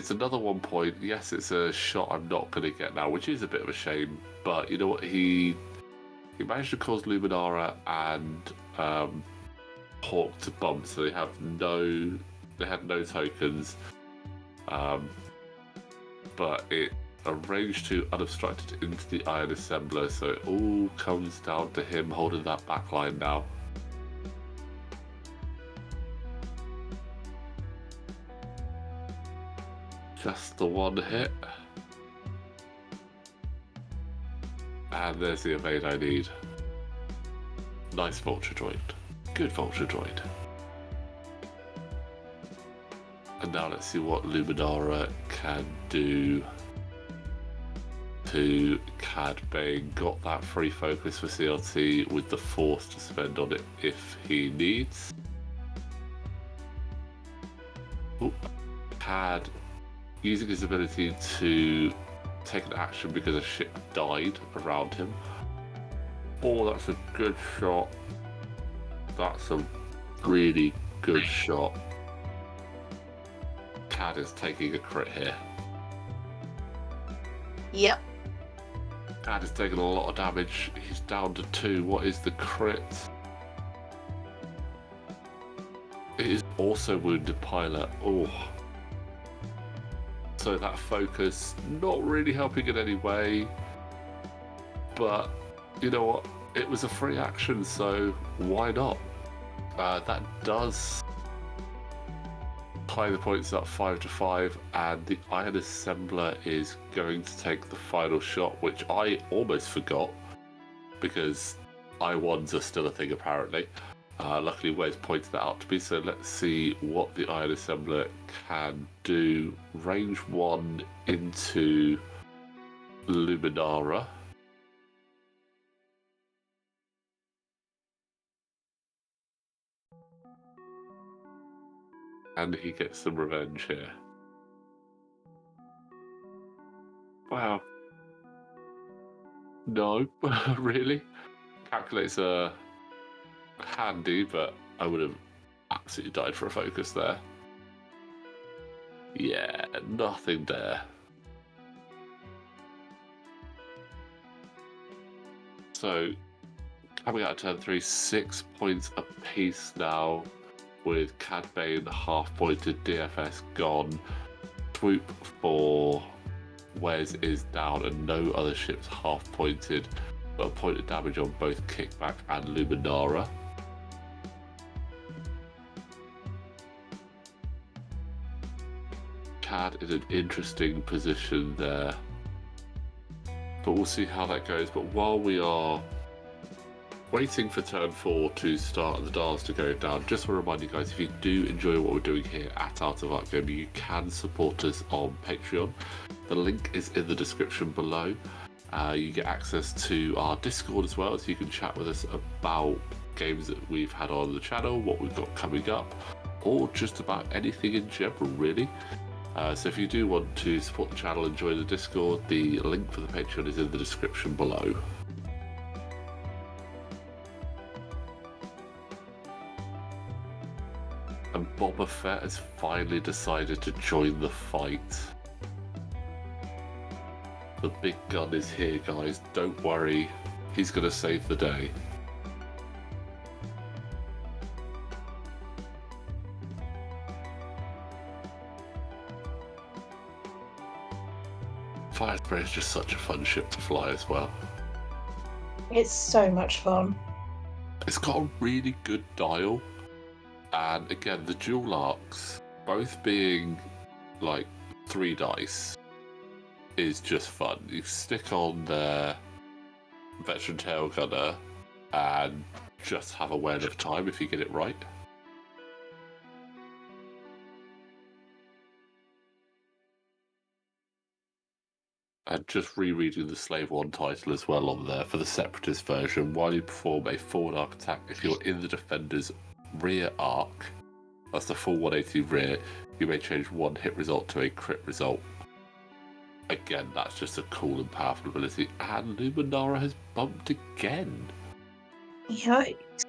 another 1 point. Yes, it's a shot I'm not going to get now, which is a bit of a shame. But you know what? He managed to cause Luminara and Hawk to bump, so they had no tokens. But it arranged to unobstructed into the iron assembler, so it all comes down to him holding that backline now. Just the one hit. And there's the evade I need. Nice Vulture Droid. Good Vulture Droid. And now let's see what Luminara can do to Cad Bane. Got that free focus for CLT with the force to spend on it if he needs. Ooh. Cad using his ability to take an action because a ship died around him. Oh, that's a good shot. That's a really good shot. Cad is taking a crit here. Yep. Cad is taking a lot of damage. He's down to 2. What is the crit? It is also wounded pilot. Oh. So that focus not really helping in any way. But you know what? It was a free action, so why not? That does tie the points up 5-5, and the iron assembler is going to take the final shot, which I almost forgot because I1s are still a thing apparently. Luckily Wes pointed that out to me, so let's see what the iron assembler can do. Range 1 into Luminara. And he gets some revenge here. Wow. No, really? Calculates are handy, but I would have absolutely died for a focus there. Yeah, nothing there. So, coming out of turn 3, 6 points apiece now, with Cad Bane half-pointed, DFS gone. Swoop for Wes is down, and no other ships half-pointed, but a point of damage on both Kickback and Luminara. Cad is an interesting position there, but we'll see how that goes. But while we are waiting for turn 4 to start and the dials to go down, just want to remind you guys, if you do enjoy what we're doing here at Art of Arc Gaming, you can support us on Patreon. The link is in the description below. You get access to our Discord as well, so you can chat with us about games that we've had on the channel, what we've got coming up, or just about anything in general, really. So if you do want to support the channel and join the Discord, the link for the Patreon is in the description below. And Boba Fett has finally decided to join the fight. The big gun is here, guys. Don't worry. He's going to save the day. Fire Spray is just such a fun ship to fly as well. It's so much fun. It's got a really good dial, and again, the dual arcs, both being like 3 dice, is just fun. You stick on the Veteran Tail Gunner and just have a whale of time if you get it right. And just rereading the Slave One title as well on there for the Separatist version. While you perform a forward arc attack, if you're in the defender's rear arc, that's the full 180 rear, you may change one hit result to a crit result. Again, that's just a cool and powerful ability. And Luminara has bumped again. Yikes.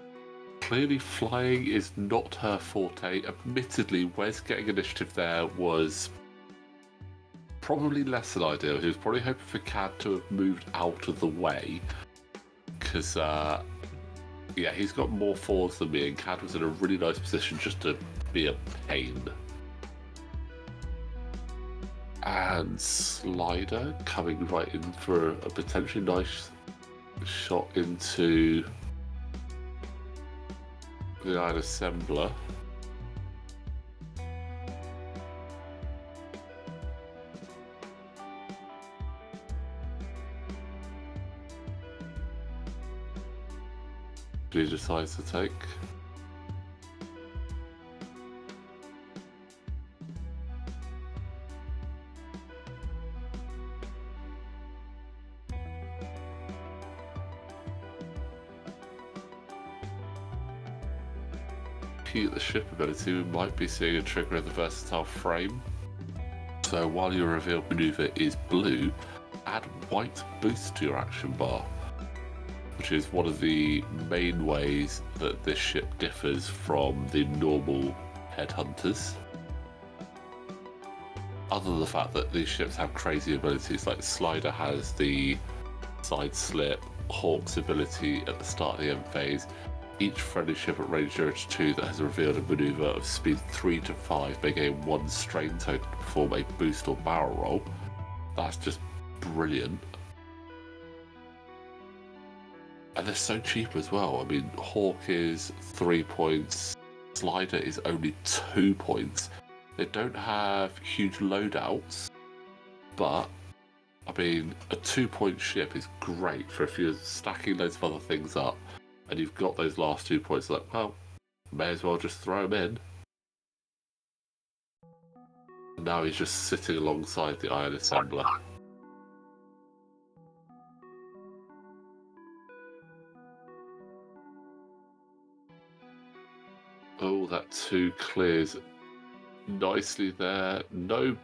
Clearly flying is not her forte. Admittedly, Wes getting initiative there was probably less than ideal. He was probably hoping for Cad to have moved out of the way. Because, yeah, he's got more forwards than me, and Cad was in a really nice position just to be a pain. And Slider coming right in for a potentially nice shot into the Iron Assembler. He decides to take. At the ship ability, we might be seeing a trigger in the versatile frame. So while your revealed maneuver is blue, add white boost to your action bar, which is one of the main ways that this ship differs from the normal headhunters. Other than the fact that these ships have crazy abilities, like Slider has the side slip, Hawk's ability at the start of the end phase. Each friendly ship at range 0 to 2 that has revealed a maneuver of speed 3 to 5 may gain 1 strain token to perform a boost or barrel roll. That's just brilliant. And they're so cheap as well. I mean, Hawk is 3 points, Slider is only 2 points. They don't have huge loadouts, but I mean, a 2-point ship is great for if you're stacking loads of other things up and you've got those last 2 points, like, well, may as well just throw them in. And now he's just sitting alongside the Iron Assembler. Oh, that 2 clears nicely there. No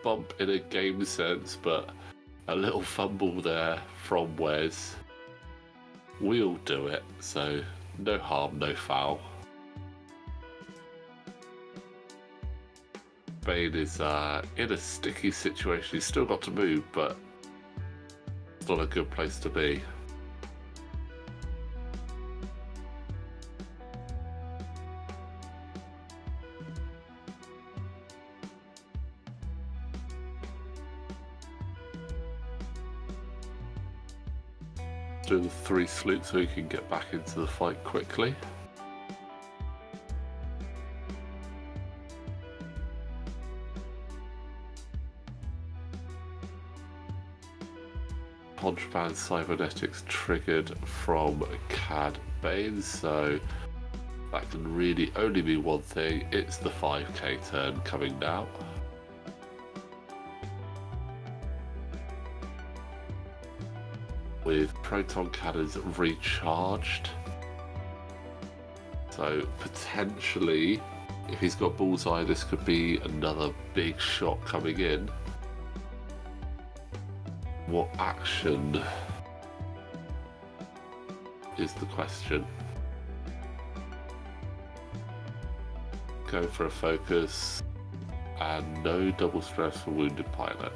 bump in a game sense, but a little fumble there from Wes. We'll do it, so no harm, no foul. Bane is in a sticky situation. He's still got to move, but it's not a good place to be. Doing the 3 sloops so he can get back into the fight quickly. Contraband Cybernetics triggered from Cad Bane, so that can really only be one thing. It's the 5k turn coming now. With Proton Cannons recharged. So potentially, if he's got Bullseye, this could be another big shot coming in. What action is the question? Go for a focus and no double stress for wounded pilot.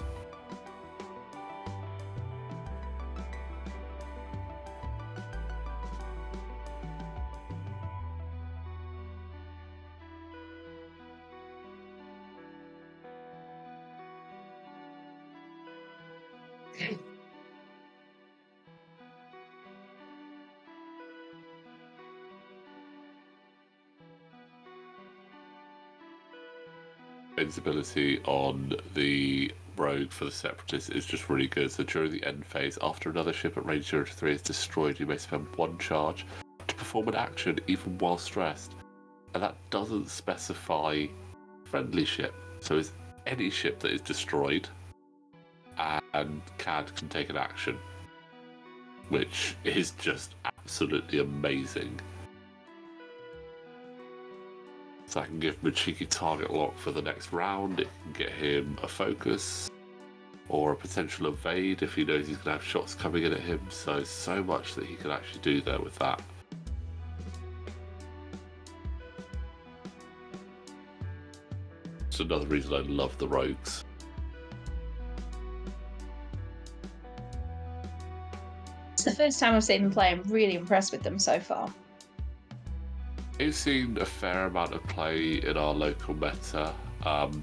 Invincibility on the rogue for the Separatists is just really good. So during the end phase, after another ship at range 0 to 3 is destroyed, you may spend one charge to perform an action even while stressed. And that doesn't specify friendly ship. So it's any ship that is destroyed, and Cad can take an action, which is just absolutely amazing. So I can give him a cheeky target lock for the next round. It can get him a focus or a potential evade if he knows he's going to have shots coming in at him. So much that he can actually do there with that. It's another reason I love the rogues. It's the first time I've seen them play. I'm really impressed with them so far. I've seen a fair amount of play in our local meta, and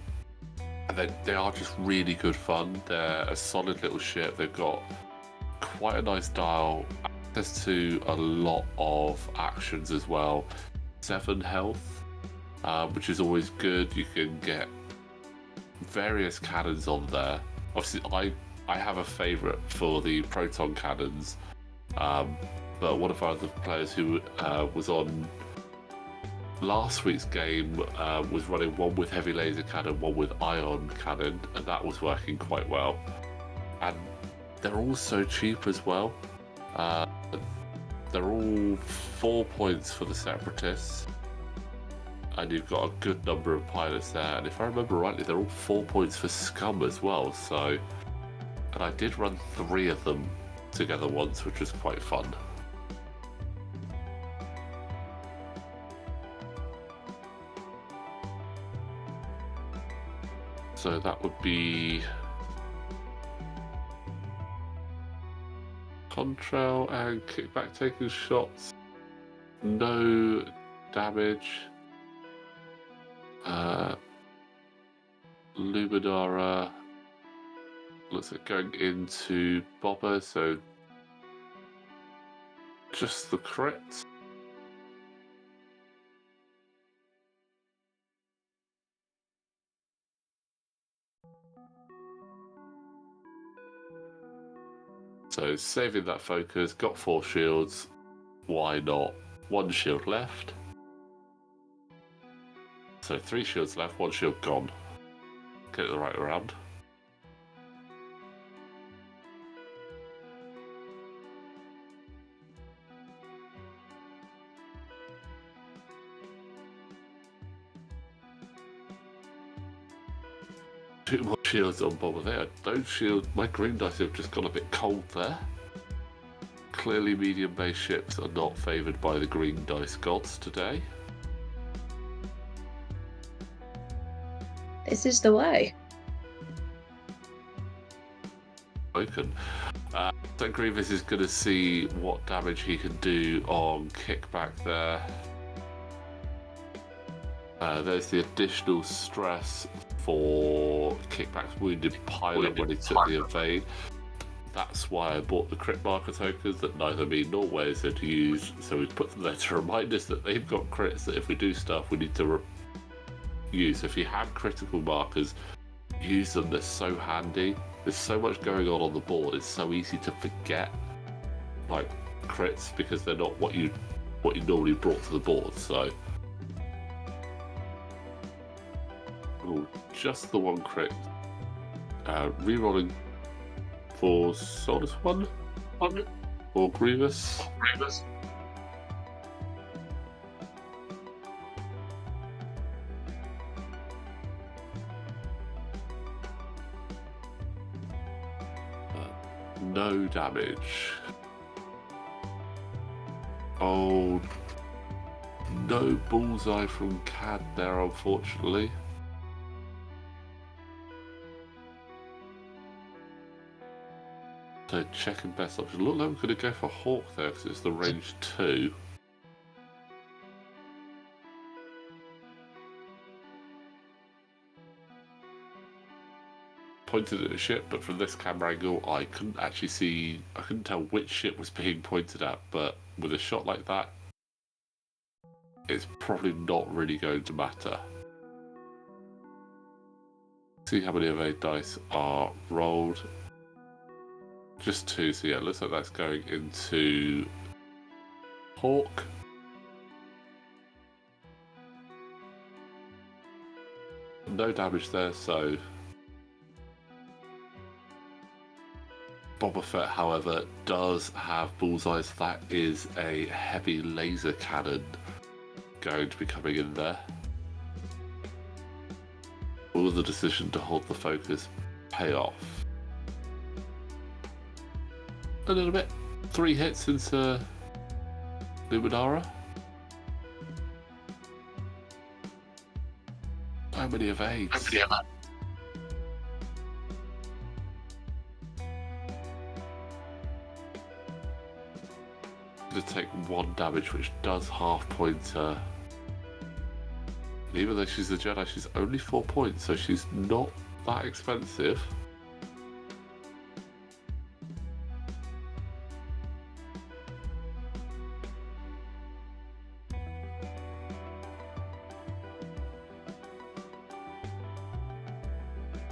they are just really good fun. They're a solid little ship. They've got quite a nice dial, access to a lot of actions as well. 7 health, which is always good. You can get various cannons on there. Obviously, I have a favourite for the Proton Cannons, but one of our other players who was on last week's game was running one with heavy laser cannon, one with ion cannon, and that was working quite well. And they're all so cheap as well. They're all 4 points for the Separatists, and you've got a good number of pilots there. And if I remember rightly, they're all 4 points for Scum as well. So, and I did run 3 of them together once, which was quite fun. So that would be Contrail and Kickback taking shots. No damage. Luminara looks like going into Boba, so just the crit. So saving that focus, got 4 shields, why not? 1 shield left. So 3 shields left, 1 shield gone. Get it the right around. Two more shields on Boba there. Those shields, my green dice have just gone a bit cold there. Clearly medium base ships are not favoured by the green dice gods today. This is the way. Broken. So Grievous is going to see what damage he can do on kickback there. There's the additional stress for kickback's wounded pilot when he took the evade. That's why I bought the crit marker tokens that neither me nor Wes had to use. So we put them there to remind us that they've got crits that if we do stuff we need to use. If you have critical markers, use them. They're so handy. There's so much going on the board. It's so easy to forget like crits because they're not what you normally brought to the board. So just the one crit. Rerolling for Soulless One or Grievous. No damage. Oh, no bullseye from Cad there, unfortunately. So checking best option. Look like we're going to go for Hawk there because it's the range 2. pointed at a ship, but from this camera angle, I couldn't tell which ship was being pointed at, but with a shot like that, it's probably not really going to matter. See how many of those dice are rolled. Just 2, so yeah, it looks like that's going into Hawk. No damage there, so Boba Fett, however, does have bullseyes. That is a heavy laser cannon going to be coming in there. Will the decision to hold the focus pay off? A little bit. 3 hits into Luminara. How many evades? Going to take 1 damage, which does half point her. Even though she's a Jedi, she's only 4 points, so she's not that expensive.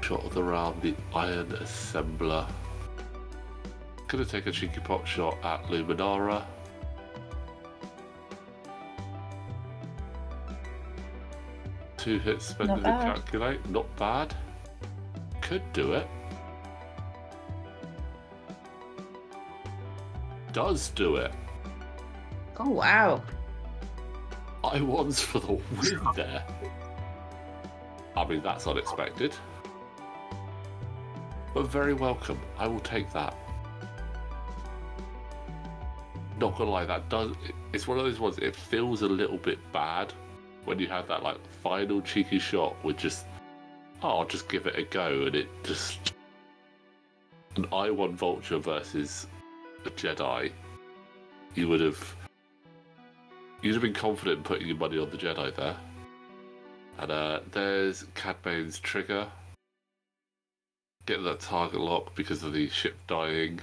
Shot of the round, the Iron Assembler. Gonna take a cheeky pot shot at Luminara. Two hits, spending the calculate. Not bad. Could do it. Does do it. Oh, wow. I was for the win there. I mean, that's unexpected. But very welcome. I will take that. Not gonna lie, it's one of those ones, it feels a little bit bad when you have that like final cheeky shot with just, oh, I'll just give it a go, and it just, an I-1 Vulture versus a Jedi, you'd have been confident in putting your money on the Jedi there. And there's Cad Bane's trigger. Get that target lock because of the ship dying.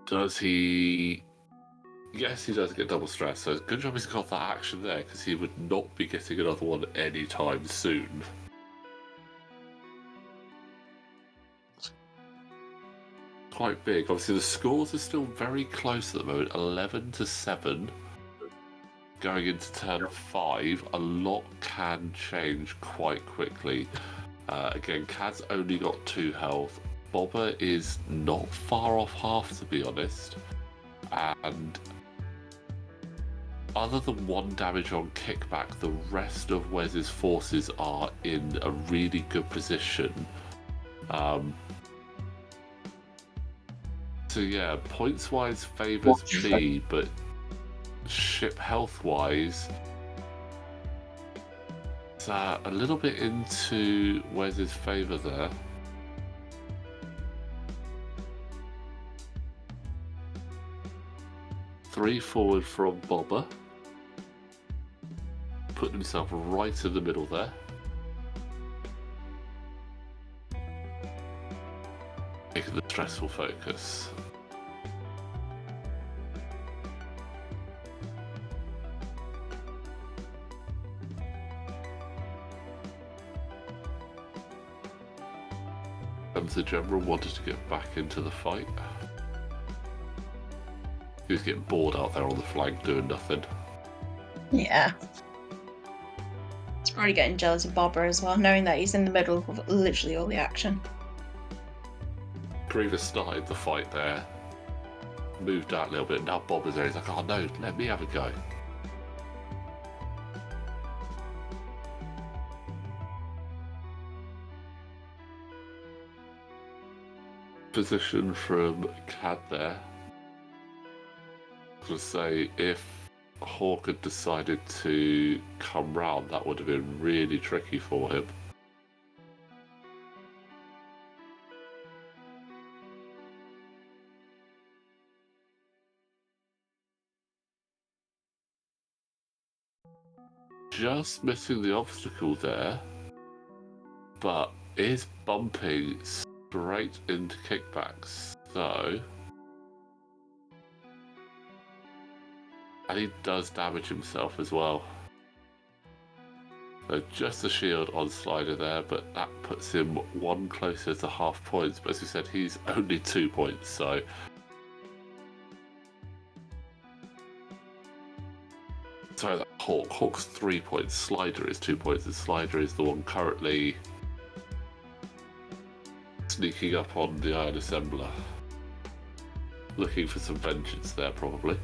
Does he? Yes, he does get double stress, so good job he's got that action there, because he would not be getting another one anytime soon. Quite big. Obviously, the scores are still very close at the moment, 11-7. Going into turn 5, a lot can change quite quickly. Again, Cad's only got 2 health. Boba is not far off half, to be honest. And other than 1 damage on kickback, the rest of Wes's forces are in a really good position. So yeah, points-wise favours B, but ship health-wise, it's a little bit into Wes's favour there. Three forward from Boba. Putting himself right in the middle there. Making the stressful focus. And the general wanted to get back into the fight. He was getting bored out there on the flank doing nothing. Yeah. He's probably getting jealous of Boba as well, knowing that he's in the middle of literally all the action. Grievous started the fight there, moved out a little bit, now Boba's there, he's like, oh no, let me have a go. Position from Cad there. I was going to say, if Hawk had decided to come round, that would have been really tricky for him. Just missing the obstacle there. but is bumping straight into kickbacks. So, and he does damage himself as well. So just a shield on Slider there, but that puts him one closer to half points. But as we said, he's only 2 points, so sorry, that Hawk's 3 points. Slider is 2 points, and Slider is the one currently sneaking up on the Iron Assembler, looking for some vengeance there, probably.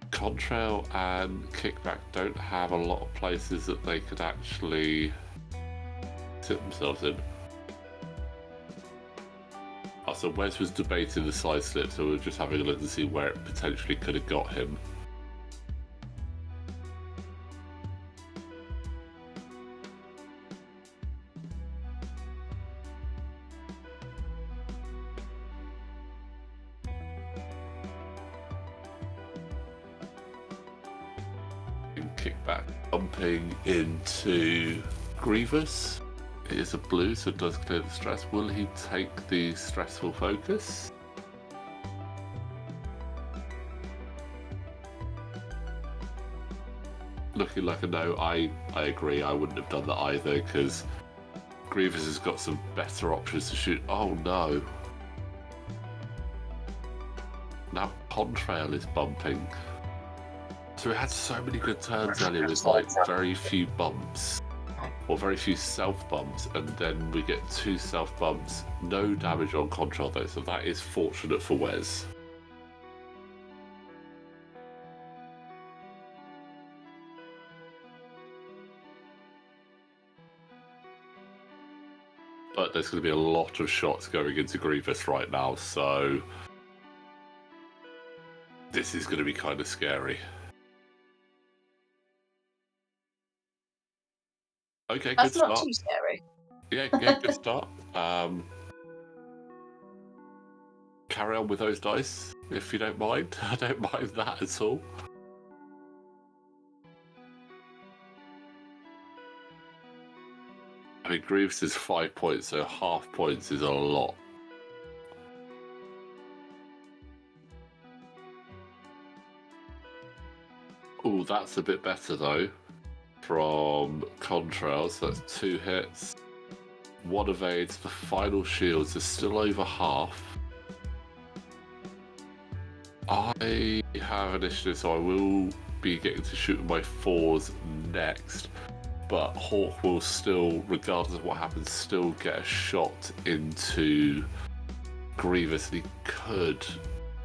Contrail and Kickback don't have a lot of places that they could actually sit themselves in. Oh, so Wes was debating the side slip, so we were just having a look to see where it potentially could have got him. Kickback bumping into Grievous. It is a blue, so it does clear the stress. Will he take the stressful focus? Looking like a no. I agree. I wouldn't have done that either, because Grievous has got some better options to shoot. Oh no. Now Contrail is bumping. So we had so many good turns earlier with like very few bumps, or very few self bumps, and then we get 2 self bumps, no damage on Contrail though, so that is fortunate for Wes. But there's going to be a lot of shots going into Grievous right now, so this is going to be kind of scary. Okay, That's good start. not too scary. Yeah, good start. Carry on with those dice, if you don't mind. I don't mind that at all. I mean, Grievous is 5 points, so half points is a lot. Oh, that's a bit better though. From Contrail, so that's 2 hits. 1 evades, the final shields is still over half. I have initiative, so I will be getting to shoot with my 4s next. But Hawk will still, regardless of what happens, still get a shot into Grievous, and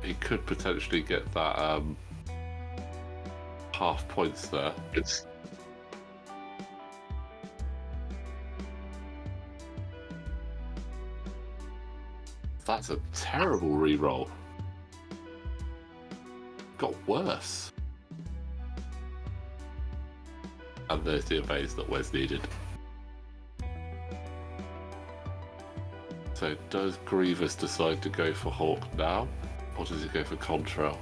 he could potentially get that half points there. That's a terrible reroll. Got worse. And there's the evades that Wes needed. So does Grievous decide to go for Hawk now? Or does he go for Contrail?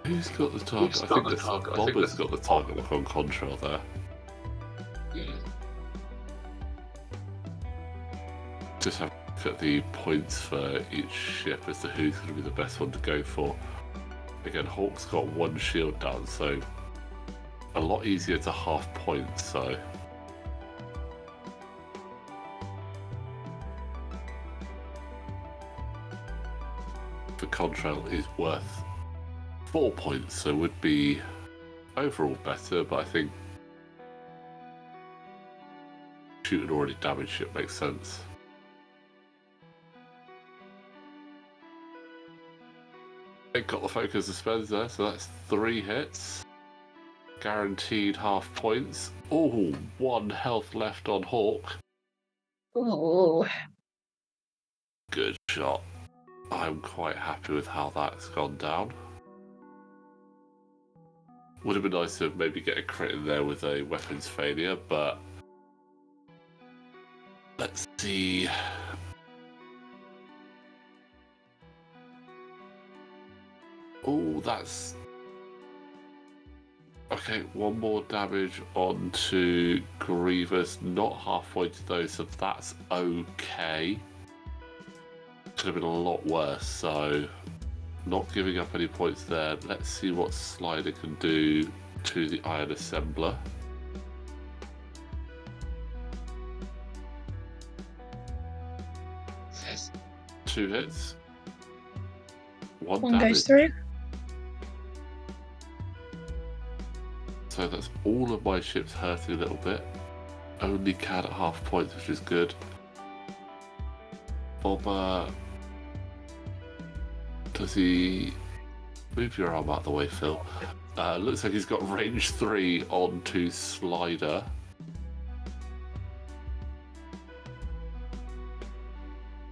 Who's got the target? I think Boba's got the target lock on Contrail there. Just have a look at the points for each ship as to who's going to be the best one to go for. Again, Hawk's got 1 shield down, so a lot easier to half points, so for Contrail is worth 4 points, so would be overall better, but I think shooting already damaged ship makes sense. Got the focus suspended there, so that's 3 hits. Guaranteed half points. Oh, 1 health left on Hawk. Oh. Good shot. I'm quite happy with how that's gone down. Would have been nice to maybe get a crit in there with a weapons failure, but let's see. Oh, that's... Okay, one more damage onto Grievous, not halfway to those, so that's okay. Could have been a lot worse, so not giving up any points there. Let's see what Slider can do to the Iron Assembler. Two hits. One One damage. goes through. So that's all of my ships hurting a little bit. Only Cad at half points, which is good. Boba... Does he... Move your arm out of the way, Phil. Looks like he's got range 3 onto Slider.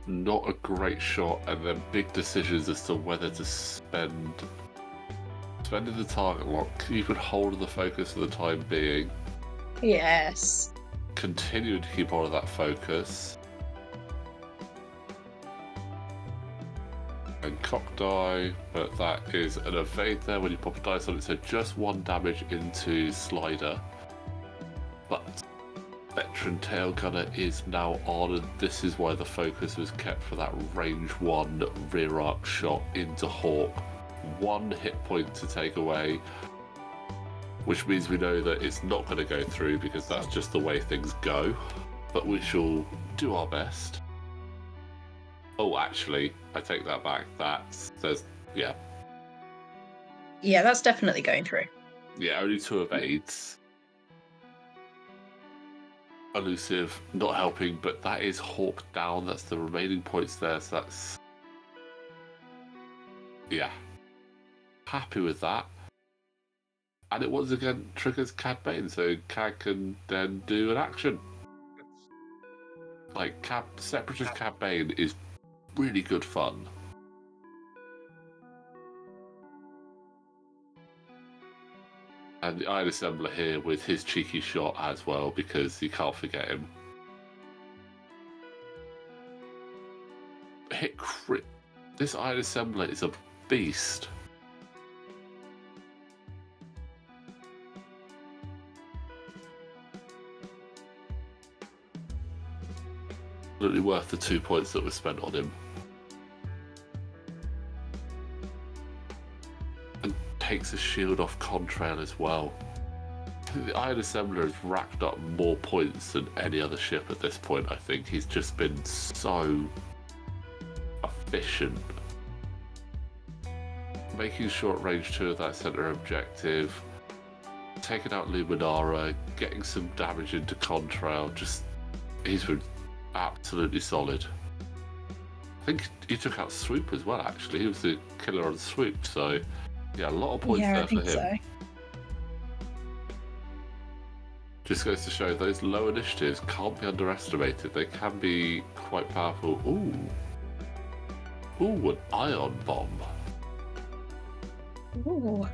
Not a great shot, and then big decisions as to whether to spending the target lock, keeping hold of the focus for the time being. Yes. Continuing to keep hold of that focus. And cock die, but that is an evade there when you pop a dice on it, so just 1 damage into Slider. But Veteran Tail Gunner is now on, and this is why the focus was kept for that range 1 rear arc shot into Hawk. 1 hit point to take away, which means we know that it's not going to go through because that's just the way things go. But we shall do our best. Oh, actually, I take that back. Yeah, that's definitely going through. Yeah, only 2 evades. Elusive, not helping, but that is Hawk down. That's the remaining points there, so that's... Yeah. Happy with that. And it once again triggers Cad Bane, so Cad can then do an action. Like, Separatist Cad Bane is really good fun. And the Iron Assembler here with his cheeky shot as well, because you can't forget him. Hit crit. This Iron Assembler is a beast. Absolutely worth the 2 points that were spent on him. And takes a shield off Contrail as well. The Iron Assembler has racked up more points than any other ship at this point, I think. He's just been so efficient. Making short range 2 of that center objective. Taking out Luminara, getting some damage into Contrail. He's been absolutely solid. I think he took out Swoop as well, actually. He was the killer on Swoop, so yeah, a lot of points there for him. So. Just goes to show those low initiatives can't be underestimated. They can be quite powerful. Ooh, an ion bomb. Ooh.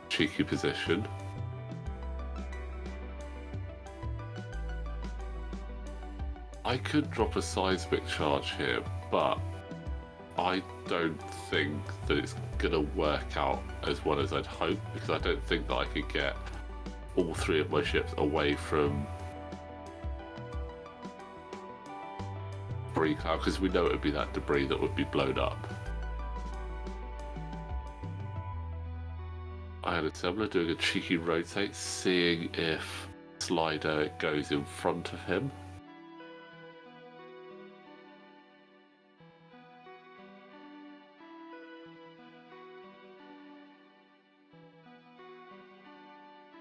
Cheeky position. I could drop a seismic charge here, but I don't think that it's gonna work out as well as I'd hope, because I don't think that I could get all 3 of my ships away from debris cloud, because we know it would be that debris that would be blown up. Iron Assembler doing a cheeky rotate, seeing if Slider goes in front of him.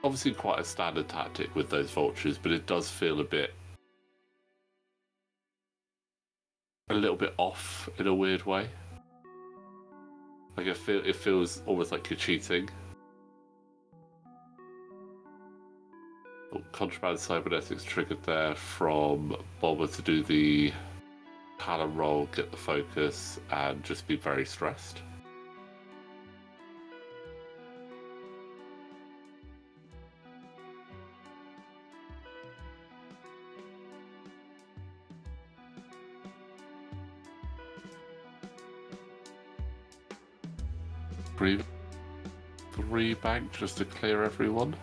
Obviously quite a standard tactic with those vultures, but it does feel a little bit off in a weird way. Like it feels almost like you're cheating. Oh, Contraband Cybernetics triggered there from Boba to do the cannon roll, get the focus, and just be very stressed. Three bank just to clear everyone.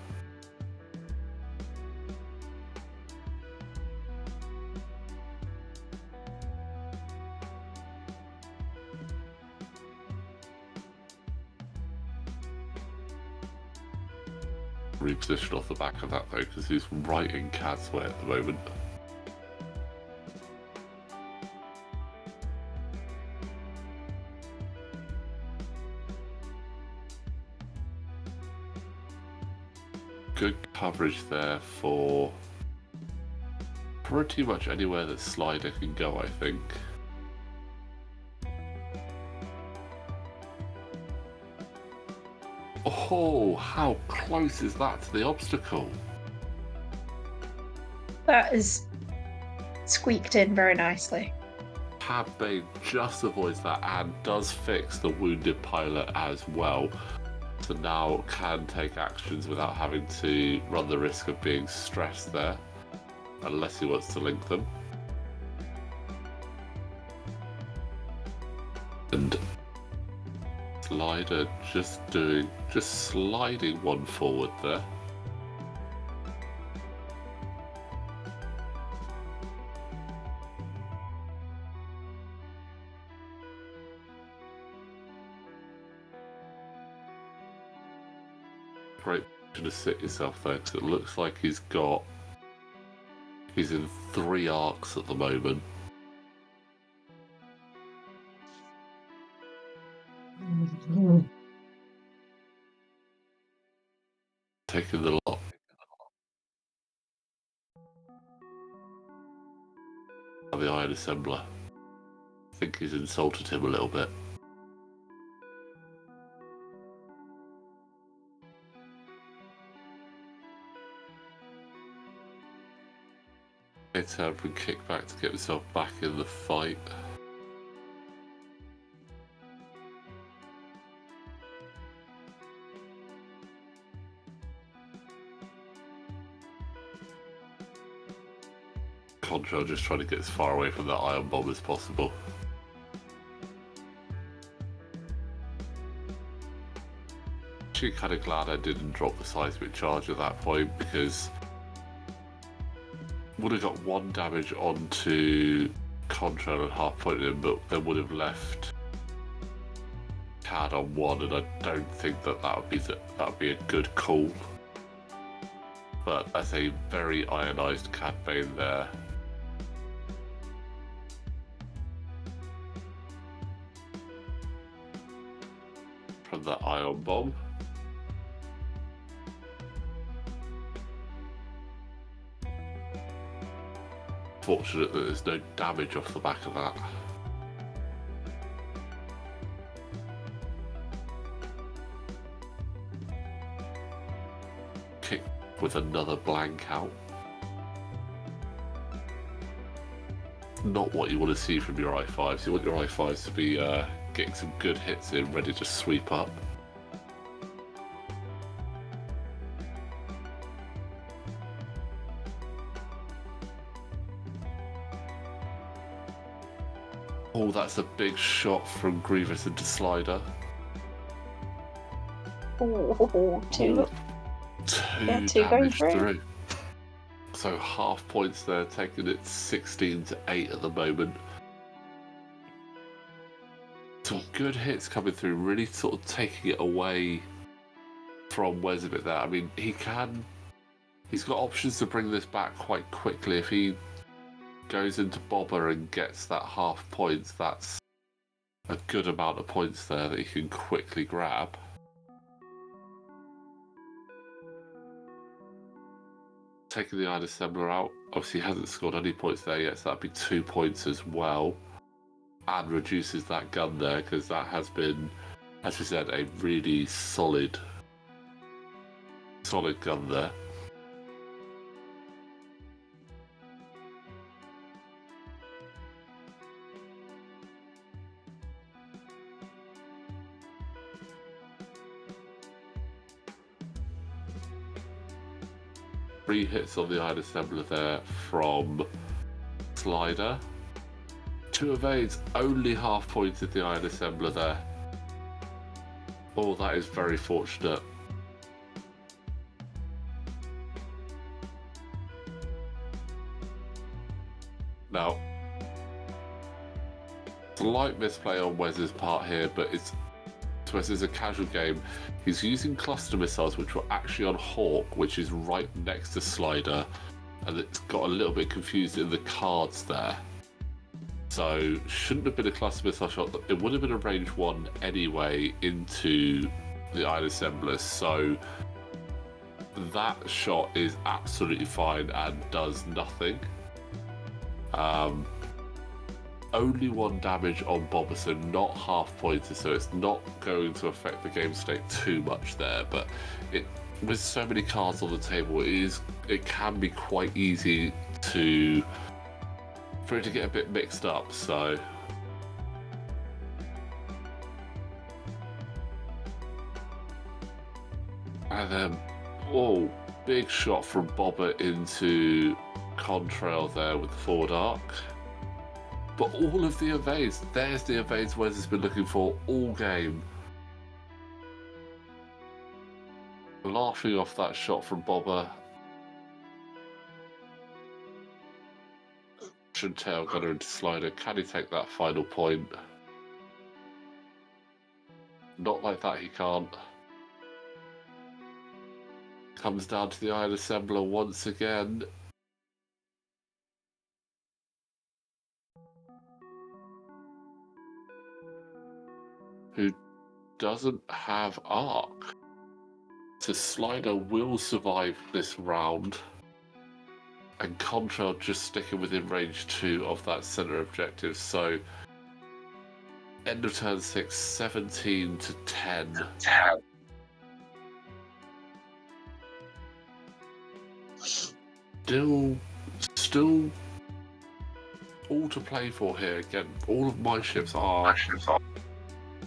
Reposition off the back of that though, because he's right in Cad's way at the moment. Good coverage there for pretty much anywhere that Slider can go, I think. Oh, how close is that to the obstacle? That is squeaked in very nicely. Cad Bane just avoids that and does fix the wounded pilot as well. So now can take actions without having to run the risk of being stressed there, unless he wants to link them. And Slider just sliding one forward there. Great to sit yourself there, because it looks like he's in 3 arcs at the moment. Taking the lot. The iron assembler. I think he's insulted him a little bit. Turn and kick back to get himself back in the fight. Contrail just trying to get as far away from that iron bomb as possible. Actually kind of glad I didn't drop the seismic charge at that point, because would have got 1 damage onto Contrail and half pointed him, but then would have left Cad on 1, and I don't think that would be a good call. But that's a very ionized Cad Bane there. From that ion bomb. Fortunate that there's no damage off the back of that. Kick with another blank out. Not what you want to see from your I5s. You want your I5s to be getting some good hits in, ready to sweep up. Oh, that's a big shot from Grievous into Slider. Oh, two. Two damage through. So half points there, taking it 16-8 at the moment. Some good hits coming through, really sort of taking it away from Wesbit there. I mean, he's got options to bring this back quite quickly. If he goes into Boba and gets that half points, that's a good amount of points there that he can quickly grab. Taking the iron assembler out, obviously he hasn't scored any points there yet, so that'd be 2 points as well. And reduces that gun there, because that has been, as we said, a really solid gun there. Three hits on the iron assembler there from Slider. 2 evades, only half pointed the iron assembler there. Oh, that is very fortunate. Now, slight misplay on Wes's part here, but Wes is a casual game. He's using cluster missiles, which were actually on Hawk, which is right next to Slider, and it's got a little bit confused in the cards there. So, shouldn't have been a cluster missile shot. It would have been a range 1 anyway into the Iron Assemblers, so that shot is absolutely fine and does nothing. Only 1 damage on Boba, so not half pointed, so it's not going to affect the game state too much there, but with so many cards on the table, it can be quite easy for it to get a bit mixed up, so and then big shot from Boba into Contrail there with the forward arc. But all of the evades, there's the evades Wes has been looking for all game. Laughing off that shot from Boba. Tail gunner into Slider. Can he take that final point? Not like that, he can't. Comes down to the Iron Assembler once again. Who doesn't have arc. So Slider will survive this round. And Contrail just sticking within range 2 of that center objective. So end of turn 6, 17 to 10. Still all to play for here. Again, all of my ships are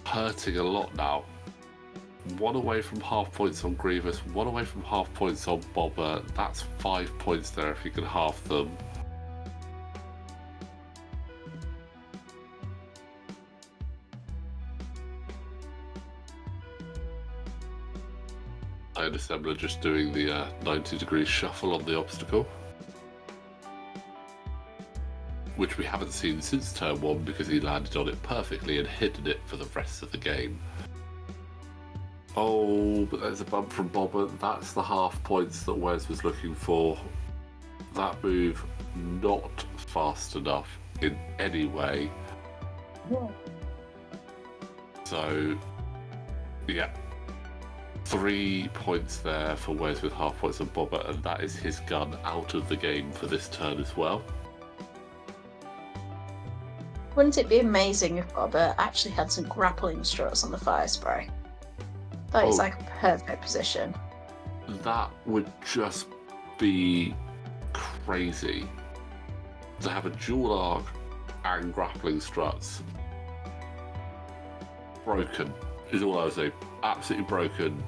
hurting a lot now. 1 away from half points on Grievous, 1 away from half points on Boba. That's 5 points there if you can half them. Iron Assembler just doing the 90-degree shuffle on the obstacle, which we haven't seen since turn 1 because he landed on it perfectly and hidden it for the rest of the game. Oh, but there's a bump from Boba. That's the half points that Wes was looking for. That move not fast enough in any way. Yeah. So, yeah. 3 points there for Wes with half points on Boba, and that is his gun out of the game for this turn as well. Wouldn't it be amazing if Boba actually had some grappling struts on the fire spray? That is like a perfect position. That would just be crazy. To have a dual arc and grappling struts. Broken is all I would say. Absolutely broken.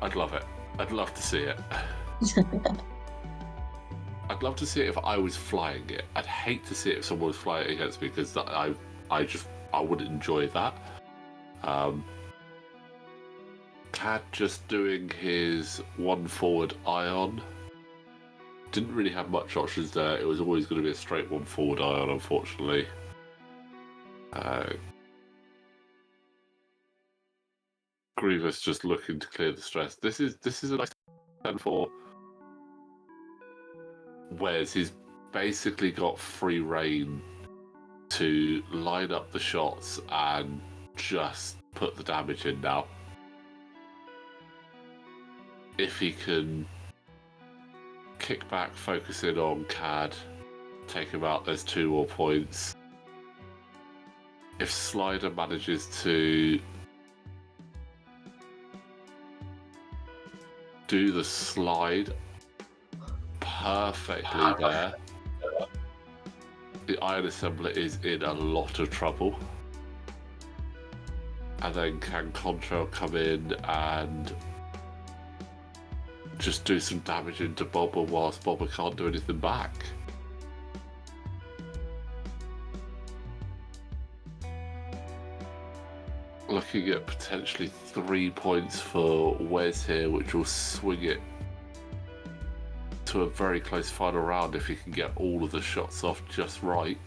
I'd love it. I'd love to see it. I'd love to see it if I was flying it. I'd hate to see it if someone was flying it against me because I wouldn't enjoy that. Cad just doing his 1 forward ion. Didn't really have much options there. It was always going to be a straight 1 forward ion, unfortunately. Grievous just looking to clear the stress. This is a nice 10-4. Wes, he's basically got free reign to line up the shots and just put the damage in now. If he can kick back, focus in on Cad, take him out, there's 2 more points. If Slider manages to do the slide perfectly there, the Iron Assembler is in a lot of trouble. And then can Contrail come in and just do some damage into Boba whilst Boba can't do anything back? looking at potentially 3 points for Wes here, which will swing it to a very close final round if he can get all of the shots off just right.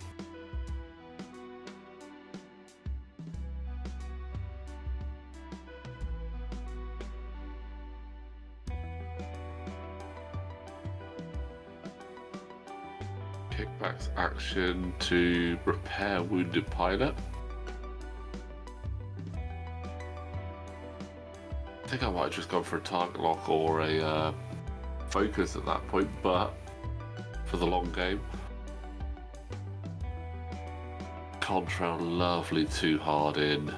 Kickback's action to repair wounded pilot. I think I might have just gone for a target lock or a focus at that point, but for the long game. Contrail, lovely too hard in.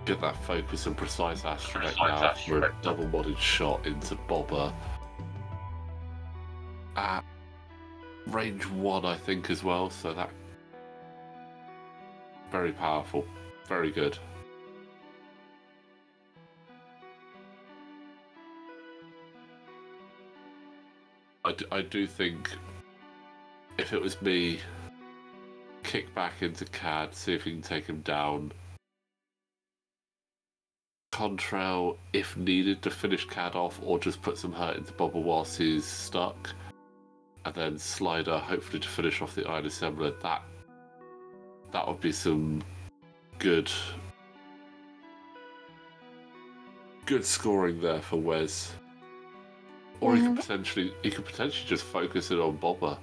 Get that focus and precise astromech now for a double modded shot into Boba. At range 1, I think, as well, so that very powerful, very good. I do think if it was me, kick back into Cad, see if he can take him down. Contrail, if needed, to finish Cad off, or just put some hurt into Boba whilst he's stuck. And then Slider, hopefully to finish off the Iron Assembler. That would be some good scoring there for Wes. Or he could potentially just focus it on Boba.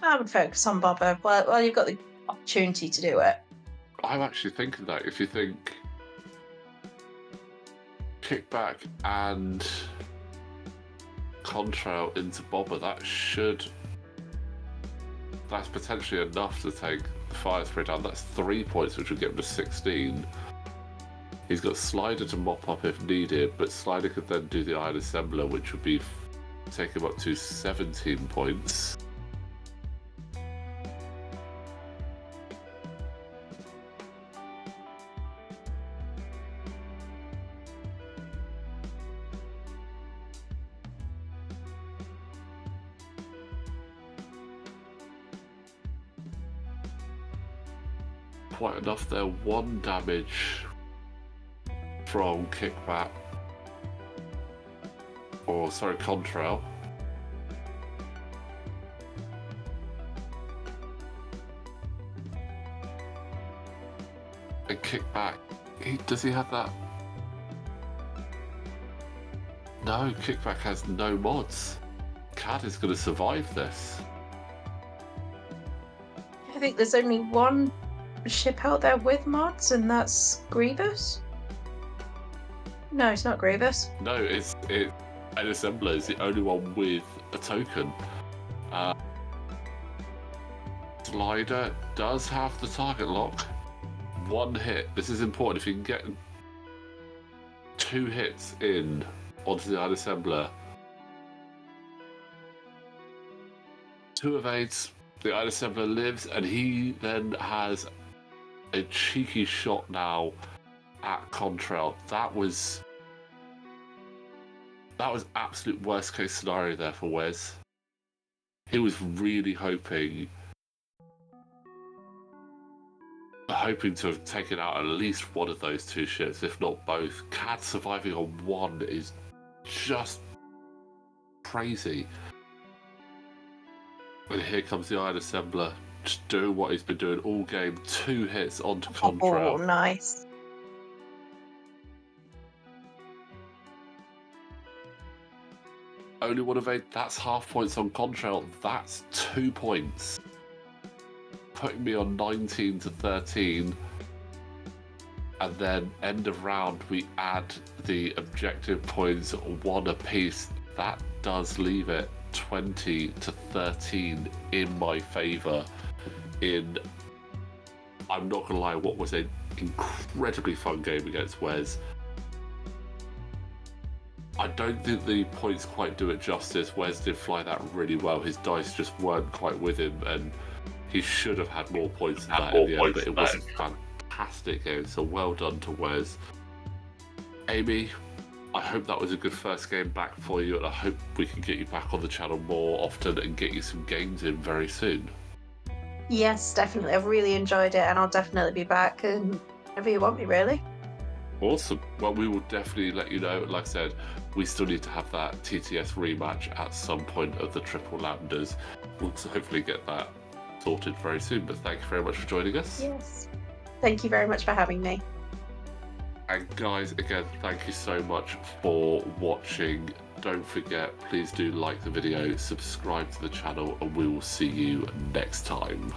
I would focus on Boba. Well, you've got the opportunity to do it. I'm actually thinking that if you think kickback and Contrail into Boba, that's potentially enough to take the fire spray down. That's 3 points, which would get him to 16. He's got Slider to mop up if needed, but Slider could then do the Iron Assembler, which would be take him up to 17 points. Quite enough there. 1 damage from kickback, or sorry, Contrail. And kickback, does he have that? No, kickback has no mods. Cad is going to survive this. I think there's only one ship out there with mods, and that's Grievous. No, it's not Grievous. No, it's an assembler is the only one with a token. Slider does have the target lock. 1 hit. This is important. If you can get 2 hits in onto the assembler, 2 evades. The Iron Assembler lives, and he then has a cheeky shot now at Contrail. That was absolute worst case scenario there for Wes. He was really hoping to have taken out at least one of those 2 ships, if not both. Cad surviving on 1 is just crazy. And here comes the Iron Assembler, just doing what he's been doing all game. 2 hits onto Contrail. Oh, nice. Only 1 evade, that's half points on Contrail. That's 2 points. Putting me on 19 to 13. And then end of round, we add the objective points 1 apiece. That does leave it 20 to 13 in my favour. I'm not gonna lie, what was an incredibly fun game against Wes. I don't think the points quite do it justice. Wes did fly that really well. His dice just weren't quite with him, and he should have had more points than that in the end, but it was a fantastic game, so well done to Wes. Amy, I hope that was a good first game back for you, and I hope we can get you back on the channel more often and get you some games in very soon. Yes, definitely. I've really enjoyed it, and I'll definitely be back and whenever you want me, really. Awesome. Well, we will definitely let you know. Like I said, we still need to have that TTS rematch at some point of the Triple Lambdas. We'll hopefully get that sorted very soon. But thank you very much for joining us. Yes. Thank you very much for having me. And guys, again, thank you so much for watching. Don't forget, please do like the video, subscribe to the channel, and we will see you next time.